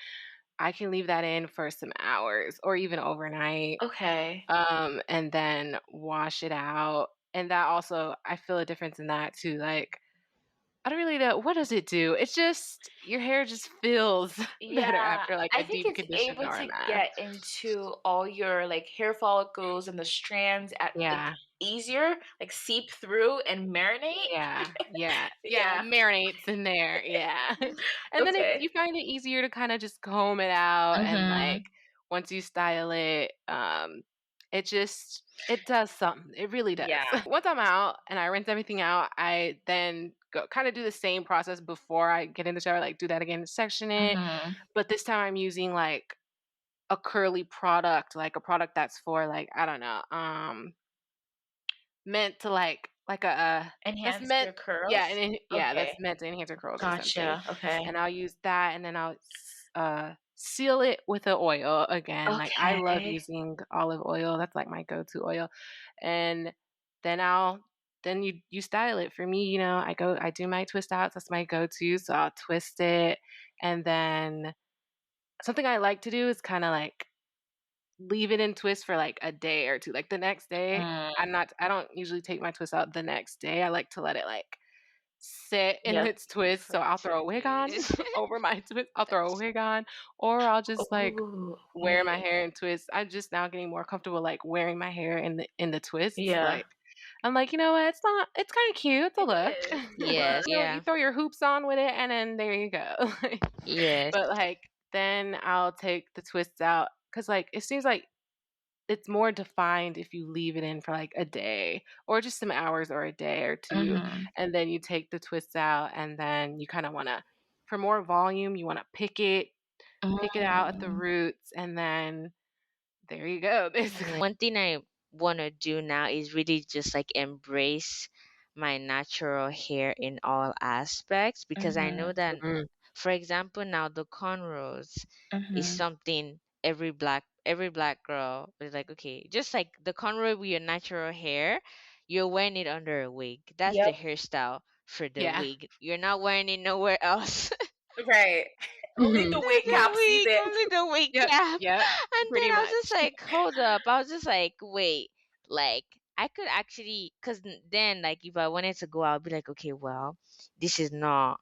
I can leave that in for some hours or even overnight. Okay. And then wash it out. And that also, I feel a difference in that too. Like, I don't really know. What does it do? It's just, your hair just feels better Yeah, after like I a think deep it's condition able or a to mask. get into all your like hair follicles and the strands at like Yeah. easier, like seep through and marinate. Yeah, yeah, yeah, it Yeah. marinates in there, yeah. And then Okay. you find it easier to kinda just comb it out and, like, Mhm. once you style it, it just it does something, it really does. Yeah. Once I'm out and I rinse everything out, I then go kinda do the same process before I get in the shower, like, do that again, section it, Mhm. but this time I'm using, like, a curly product, like, a product that's for, like, I don't know, meant to like a that's Enhance meant your curls? yeah, and yeah, that's Okay. meant to enhance your curls or something. Gotcha. Okay. And I'll use that and then seal it with the oil again. Like I love Okay. using olive oil. That's like my go-to oil. And then you style it. For me, I do my twist outs. That's my go-to. So I'll twist it and then something I like to do is kind of like leave it in twist for, like, a day or 2, like, the next day, Mm. I don't usually take my twist out the next day, I like to let it, like, sit in Yep. its twist, so For I'll throw a wig on 2 days. over my twist I'll throw a wig on, or I'll just, like, Oh, wear my okay. hair in twists. I'm just now getting more comfortable, like, wearing my hair in the twists, Yeah. like, I'm like, "You know what? It's kinda cute, it's a It look." is. Yes, You yeah. throw your hoops on with it, and then there you go. Yes. But, like, then I'll take the twists out because like, it seems like it's more defined if you leave it in for, like, a day or just some hours or a day or 2, Mhm. and then you take the twists out, and then you kinda wanna for more volume, you wanna pick it out at the Mm. roots, and then there you go, Yeah. basically. One thing I want to do now is really just like embrace my natural hair in all aspects because I know Mhm. that, Mm, for example, now the cornrows is Mhm. something every black girl is like, okay, just like the cornrow with your natural hair, you're wearing it under a wig. That's the Yep. hairstyle for the yeah. wig. You're not wearing it nowhere else. Right. Only Mhm. the That's wig cap the sees wig, it. only the wig Yep, cap. yep, And then pretty I was much. just like, hold up. I was just like, wait, like I could actually, cause then like if I wanted to go out, I'd be like, okay, well, this is not.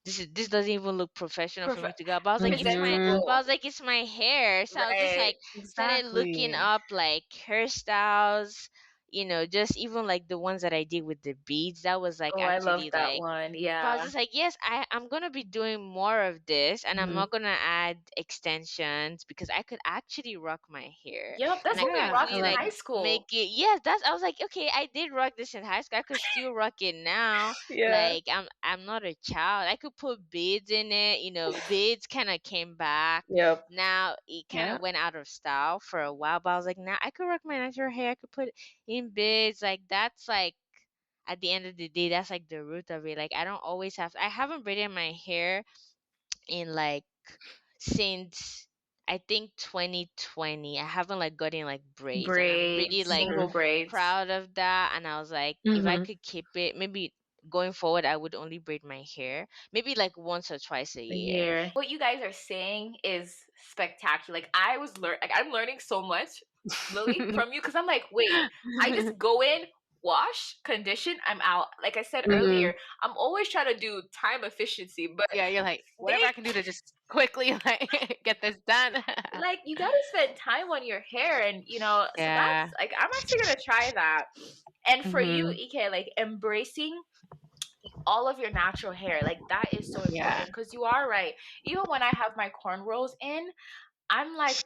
This doesn't even look professional for me Perfect. to go. But I was like, Mhm. but I Presentable. was like, it's my hair. So I was just Right. like started looking Exactly. up like hairstyles, just even like the ones that I did with the beads, that was like Oh, I love actually that like, one. but I was Yeah. just like, yes, I'm gonna be doing more of this, and I'm Mhm. not gonna add extensions because I could actually rock my hair, Yep, and that's I what could we Yeah, rocked I really in love like high it. make school. it. Yes, that's. I was like, okay, I did rock this in high school. I could still rock it now. Yeah. Like I'm not a child. I could put beads in it. Beads kind of came back. Yep. Now it kind Yeah. of went out of style for a while, but I was like, now I could rock my natural hair. I could put it in beads. Like that's like at the end of the day, that's like the root of it. Like I don't always have. I haven't braided my hair in like since I think 2020. I haven't like gotten like braids, and I'm really Braids, like single Mhm. braids. proud of that. And I was like, if I Mhm. could keep it, maybe going forward, I would only braid my hair maybe like once or twice a A year. year. What you guys are saying is spectacular. Like I'm learning so much, Lily, from you because I'm like, wait, I just go in, wash, condition, I'm out. Like I said Mhm. earlier, I'm always trying to do time efficiency, but Yeah, you're like, whatever they I can do to just quickly like get this done. like you got to spend time on your hair, and so that's Yeah. like I'm actually gonna try that. And for you, Mhm. Ike, like embracing all of your natural hair, like that is so Yeah. important because you are right. Even when I have my cornrows in, I'm like,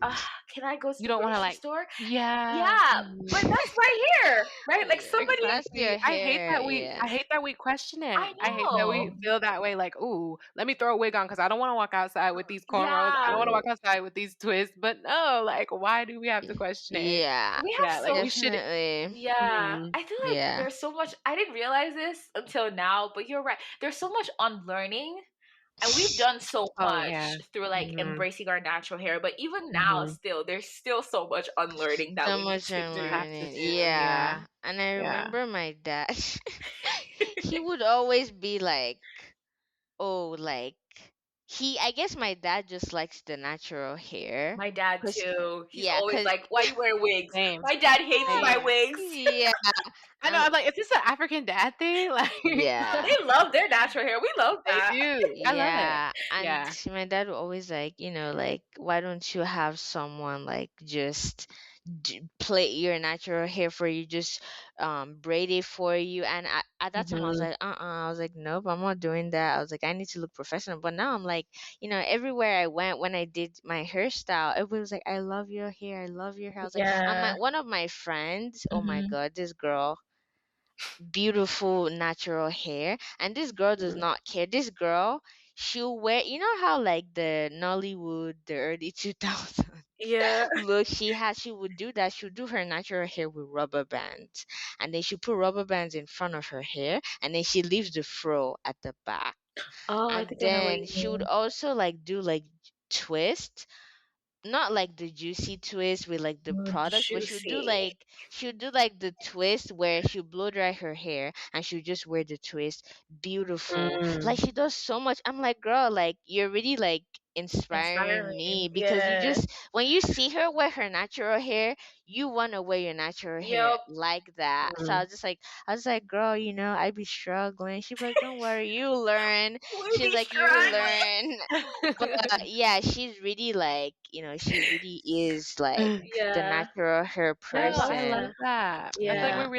can I go to You the don't wanna grocery like store? yeah. Yeah, but Mhm. that's my hair, right? Like somebody, That's Exactly. your hair, yeah. I hate that we question I it. I hate that we know. feel that way, like, "Ooh, let me throw a wig on because I don't wanna walk outside with these cornrows. I don't Yeah, wanna walk outside with these twists." But no, like, why do we have to question it? Yeah, we have Yeah, like, so we should definitely. yeah. mhm. I feel like Yeah. there's so much. I didn't realize this until now, but you're right. There's so much unlearning. And we've done so Oh, yeah. much through like Mhm. embracing our natural hair, but even now, Mhm. still, there's still so much unlearning that So we need much to I'm do. Have to learning. do, yeah. Yeah. And I Yeah. remember my dad. He would always be like, oh, like, I guess my dad just likes the natural hair. My dad Cause, too. He's yeah, always cause, like, "Why you wear wigs?" Same, My dad hates my same. wigs. yeah, I know, um, I'm like, "Is this an African dad thing?" Like yeah. They love their natural hair. We love they that. do. I love it. Yeah, and Yeah. my dad would always like, like, why don't you have someone like just plait your natural hair for you, just braid it for you. And at that time, I was Mhm. like, I was like, nope, I'm not doing that. I was like, I need to look professional. But now I'm like, everywhere I went when I did my hairstyle, everybody was like, I love your hair, I love your hair. I was like, and Yeah. one of my friends, oh my Hmm. god, this girl, beautiful natural hair, and this girl does not care. This girl, she'll wear, how like the Nollywood, the early 2000s Yeah. look she would do that. She would do her natural hair with rubber bands, and then she put rubber bands in front of her hair, and then she leaves the fro at the back. Oh, I And think I know what then you she would mean. also like do like twist, not like the juicy twist with like the Mm, products, but juicy. she would do like the twist where she blow dry her hair and she would just wear the twist. Beautiful. Like Mm. she does so much. I'm like, girl, like you're really like inspiring Inspiring. me, because you Yeah. just when you see her wear her natural hair, you want to wear your natural hair Yep. like that. So Mhm. I was like, girl, I be struggling. She'd be like, don't worry, you learn. We She's be like, you struggling. learn. But yeah, she's really like, she really is like the Yeah. natural hair No, I love Yeah. person. that. I feel like Yeah.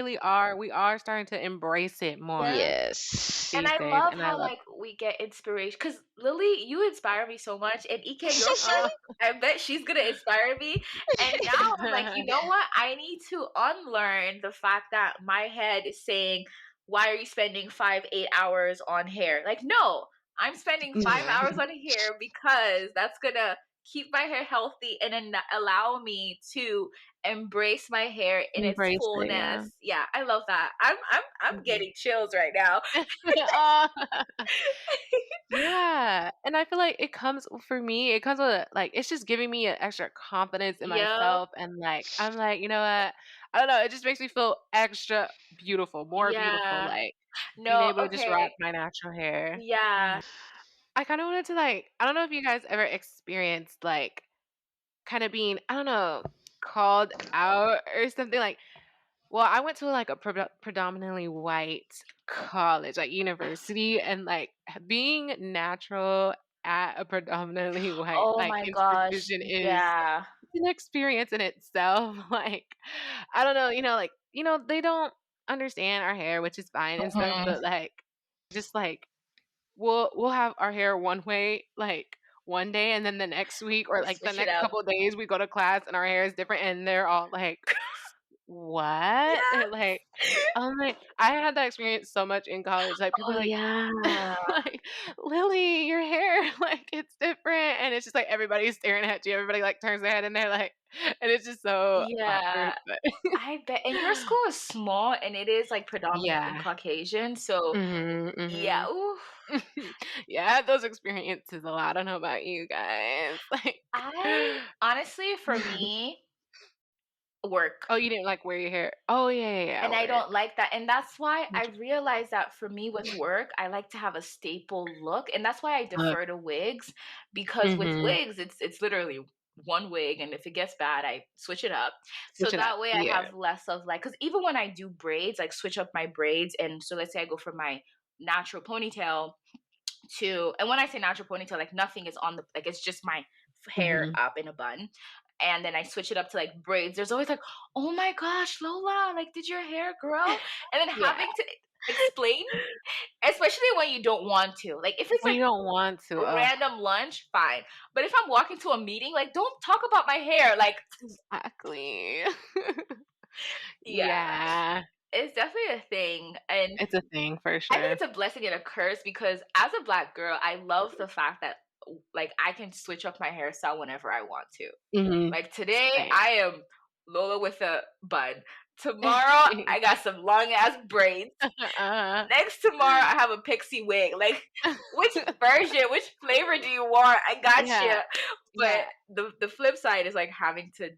we are starting to embrace it more Yeah. Yes. And these I days, love and I how love like we get inspiration because Lily, you inspire me so much, and Ike, your friend, Oh. I bet she's gonna inspire me. And now I'm like, you know what? I need to unlearn the fact that my head is saying, "Why are you spending 8 hours on hair?" Like, no, I'm spending 5 hours on hair because that's gonna keep my hair healthy and then allow me to embrace my hair in its Embrace it, yeah. fullness. Yeah, I love that. I'm Mhm. getting chills right now. Oh. Yeah, and I feel like for me, it comes with, like, it's just giving me an extra confidence in Yep. myself, and, like, I'm like, "You know what?" I don't know, it just makes me feel extra beautiful, more beautiful, Yeah. like, being No, able to just rock okay. my natural hair. Yeah. Mhm. I kinda wanted to, like, I don't know if you guys ever experienced, like, kinda being, I don't know, called out or something, like, well, I went to, like, a predominantly white college, like, university, and, like, being natural at a predominantly white, Oh like, my gosh. institution is Yeah. an experience in itself. Like, I don't know, they don't understand our hair, which is fine and stuff, Mhm. but like, just like we'll have our hair one way, like one day, and then the next week or like the Switch it next up. couple of days we go to class and our hair is different, and they're all like, "What?" They're Yeah. like, I'm like, I had that experience so much in college. Like people Oh are like, yeah. like, Lily, your hair, like it's different, and it's just like everybody's staring at you. Everybody like turns their head and they're like, and it's just so awkward. Yeah. But I bet. And your school is small and it is like predominantly yeah, Caucasian. So yeah. hmm Ooh. yeah, I had those experiences a lot. I don't know about you guys. Like, I honestly, for me, work. oh, you didn't like wear your hair? Oh yeah, yeah, yeah, And I work. don't like that. And that's why I realized that for me with work, I like to have a staple look. And that's why I Look, defer to wigs because with mm-hmm. wigs, it's literally one wig. And if it gets bad, I switch it up. So Switch it up. that way I Yeah. have less of like, because even when I do braids, like switch up my braids. And so let's say I go for my natural ponytail to, and when I say natural ponytail, like nothing is on the, like it's just my hair Mm-hmm. up in a bun. And then I switch it up to like braids. There's always like, oh my gosh, Lola, like, did your hair grow? And then Yeah. having to explain, especially when you don't want to. Like, if it's When like you don't want to. random lunch, fine. But if I'm walking to a meeting, like, don't talk about my hair. Like, Exactly. yeah, Yeah. it's definitely a thing. And It's a thing for I think sure. it's a blessing and a curse because as a black girl, I love the fact that like I can switch up my hairstyle whenever I want to. Mhm. Like today, Same. I am Lola with a bun. Tomorrow, I got some long ass braids. Uh-huh. Next tomorrow, I have a pixie wig. Like, which version, which flavor do you want? I got you. Yeah. But Yeah. the flip side is like having to,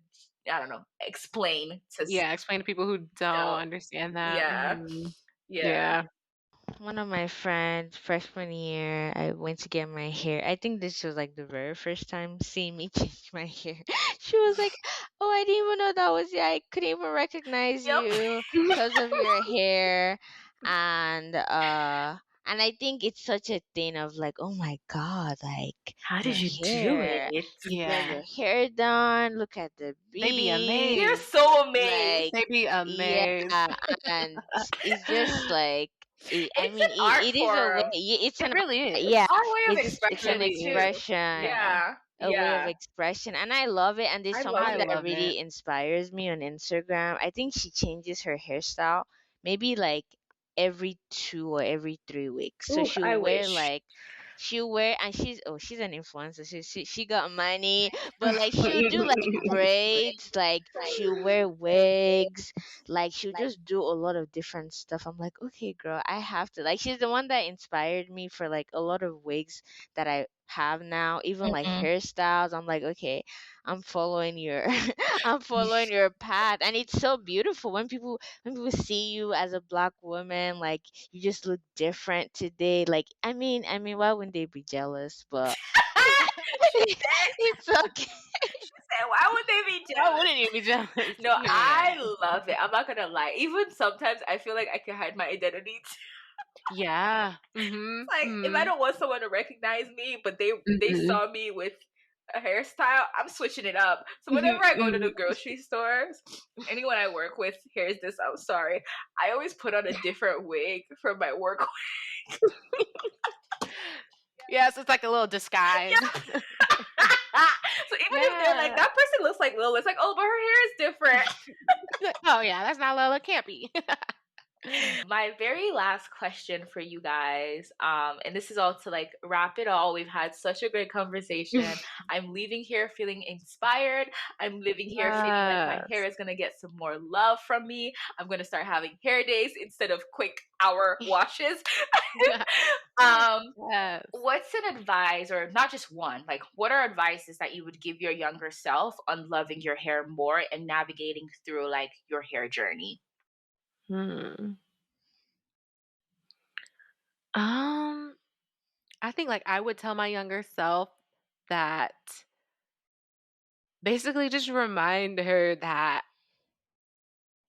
I don't know, explain to Yeah, explain to people who don't no, understand that. yeah, Mhm. yeah. Yeah. One of my friends, freshman year, I went to get my hair. I think this was like the very first time seeing me change my hair. She was like, "Oh, I didn't even know that was you. I couldn't even recognize Yep. you because of your hair." And and I think it's such a thing of like, "Oh my God, like How your did you do hair. it? You got Yeah. your hair done. Look at the They be You're amazed. beads." so amazed. Like, They be yeah, amazed. and it's just like I It's mean, an art it is a way. form. It's It an really It's yeah. is. our way of It It's an expression really is. too. expression, Yeah, a way of yeah. expression, and I love it. And there's I love someone I that it. love it. really inspires me on Instagram. I think she changes her hairstyle maybe like every 2 or every 3 weeks. So Ooh, I wish. she'll wear, and she's an influencer. She got money, but like she'll do like braids, like she'll wear wigs, like she'll just do a lot of different stuff. I'm like, okay, girl, I have to, like, she's the one that inspired me for like a lot of wigs that I have now, even like Mhm. hairstyles. I'm like, okay, I'm following your I'm following your path, and it's so beautiful when people see you as a black woman, like you just look different today. Like, I mean, why wouldn't they be jealous? But She said, it's okay. she said, why would they be Why jealous? wouldn't you be jealous? No, Yeah. I love it. I'm not gonna lie. Even sometimes I feel like I can hide my identity. Yeah. Mhm. Like if I Mhm. don't want someone to recognize me, but they Mhm. saw me with a hairstyle, I'm switching it up. So Mhm. whenever I go to the Mhm. grocery stores, anyone I work with hears this, I'm sorry. I always put on a different wig for my work. Yes, it's like a little disguise. So even if they're like, Yeah. that person looks like Lil, it's like, oh, but her hair is different. Oh yeah, that's not Lola. Can't be. My very last question for you guys, and this is all to like wrap it all. We've had such a great conversation. I'm leaving here feeling inspired. I'm leaving here feeling like my hair Yes. is gonna get some more love from me. I'm gonna start having hair days instead of quick hour washes. um, Yes. what's an advice, or not just one, like what are advices that you would give your younger self on loving your hair more and navigating through like your hair journey? Hmm. Um, I think like I would tell my younger self that basically just remind her that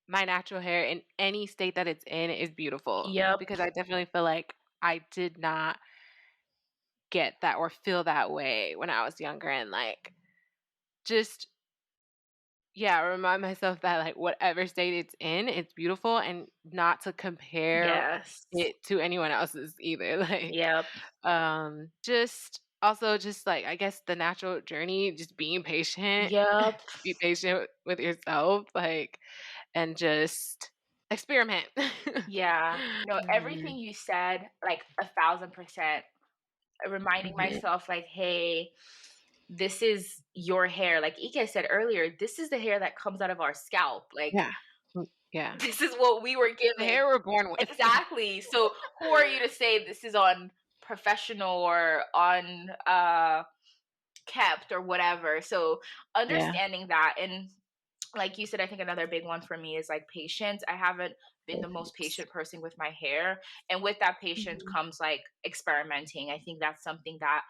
my natural hair in any state that it's in is beautiful, Yep. because I definitely feel like I did not get that or feel that way when I was younger, and like just yeah, remind myself that like whatever state it's in, it's beautiful, and not to compare Yes. it to anyone else's either. Like, Yep. just also just like I guess the natural journey, just being patient, Yep. be patient with yourself, like, and just experiment. Yeah. No, Mhm. everything you said, like 1,000%, reminding Mhm. myself, like, hey, this is your hair. Like Ike said earlier, this is the hair that comes out of our scalp. Like, Yeah. Yeah. this is what we were The given. hair we're born with. Exactly. So who are you to say this is on professional or on kept or whatever? So Yeah. understanding that, and like you said, I think another big one for me is like patience. I haven't been the most patient person with my hair, and with that patience Mhm. comes like experimenting. I think that's something that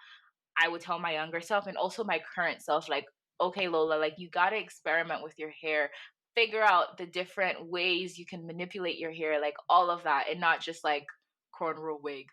I would tell my younger self and also my current self, like, okay, Lola, like you got to experiment with your hair, figure out the different ways you can manipulate your hair, like all of that, and not just like cornrow wig.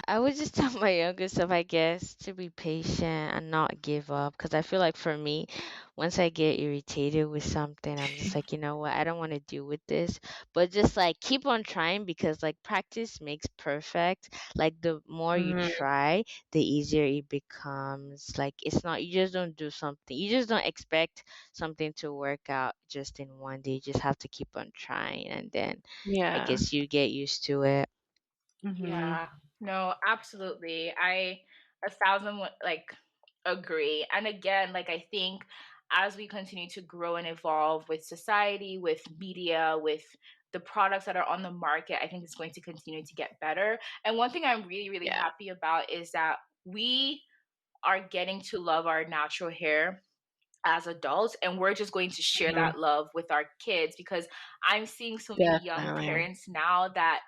I would just tell my younger self, I guess, to be patient and not give up. Because I feel like for me, once I get irritated with something, I'm just like, you know what, I don't want to deal with this. But just like keep on trying because like practice makes perfect. Like the more you Mhm. try, the easier it becomes. Like it's not, you just don't do something, you just don't expect something to work out just in one day. You just have to keep on trying. And then I Yeah. guess you get used to it. Mhm. Yeah, no, absolutely. I 1,000 like agree. And again, like I think as we continue to grow and evolve with society, with media, with the products that are on the market, I think it's going to continue to get better. And one thing I'm really, really Yeah. happy about is that we are getting to love our natural hair as adults, and we're just going to share Mhm. that love with our kids, because I'm seeing so many young Definitely. parents now that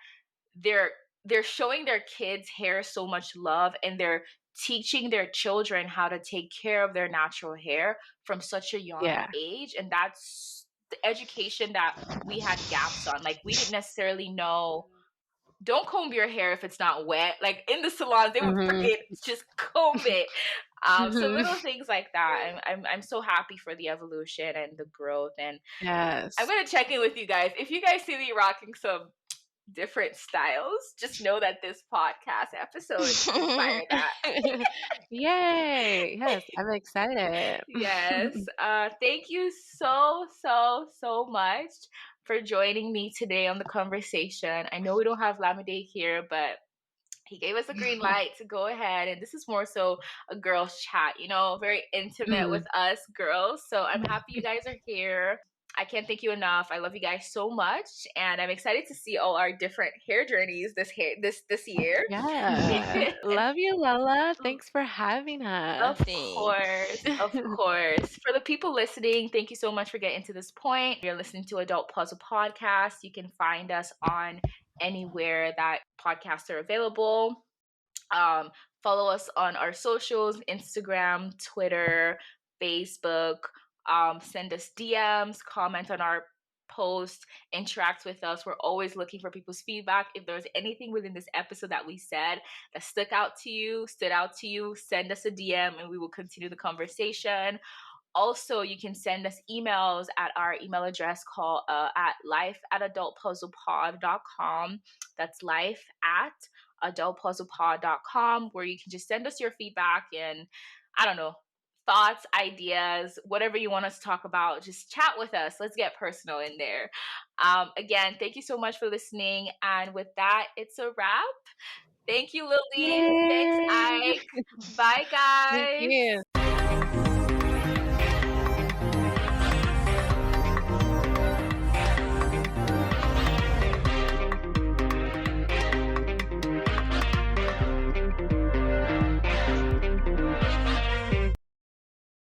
they're they're showing their kids hair so much love, and they're teaching their children how to take care of their natural hair from such a young Yeah. age, and that's the education that we had gaps on. Like we didn't necessarily know, don't comb your hair if it's not wet. Like in the salons they would Mhm. freaking just comb it. So Mhm. little things like that. I'm so happy for the evolution and the growth, and I'm Yes. gonna check in with you guys. If you guys see me rocking some different styles, just know that this podcast episode inspired that. Yay. Yes, I'm excited. Yes. Thank you so, so, so much for joining me today on the conversation. I know we don't have Lamide here, but he gave us a green light to go ahead. And this is more so a girls' chat, very intimate with Mhm. us girls. So I'm happy you guys are here. I can't thank you enough. I love you guys so much, and I'm excited to see all our different hair journeys this year. Yeah. Love you, Lola. Thanks for having us. Of Thanks. course, of course. For the people listening, thank you so much for getting to this point. You're listening to Adult Puzzle Podcast. You can find us on anywhere that podcasts are available. Um, Follow us on our socials: Instagram, Twitter, Facebook. Send us DMs, comment on our post, interact with us. We're always looking for people's feedback. If there's anything within this episode that we said that stood out to you, send us a DM and we will continue the conversation. Also, you can send us emails at our email address called at life@adultpuzzlepod.com. That's life@adultpuzzlepod.com, where you can just send us your feedback and, I don't know, thoughts, ideas, whatever you want us to talk about. Just chat with us. Let's get personal in there. Again, thank you so much for listening. And with that, it's a wrap. Thank you, Lily. Thanks, Yay. Ike. Bye, Thank guys. you.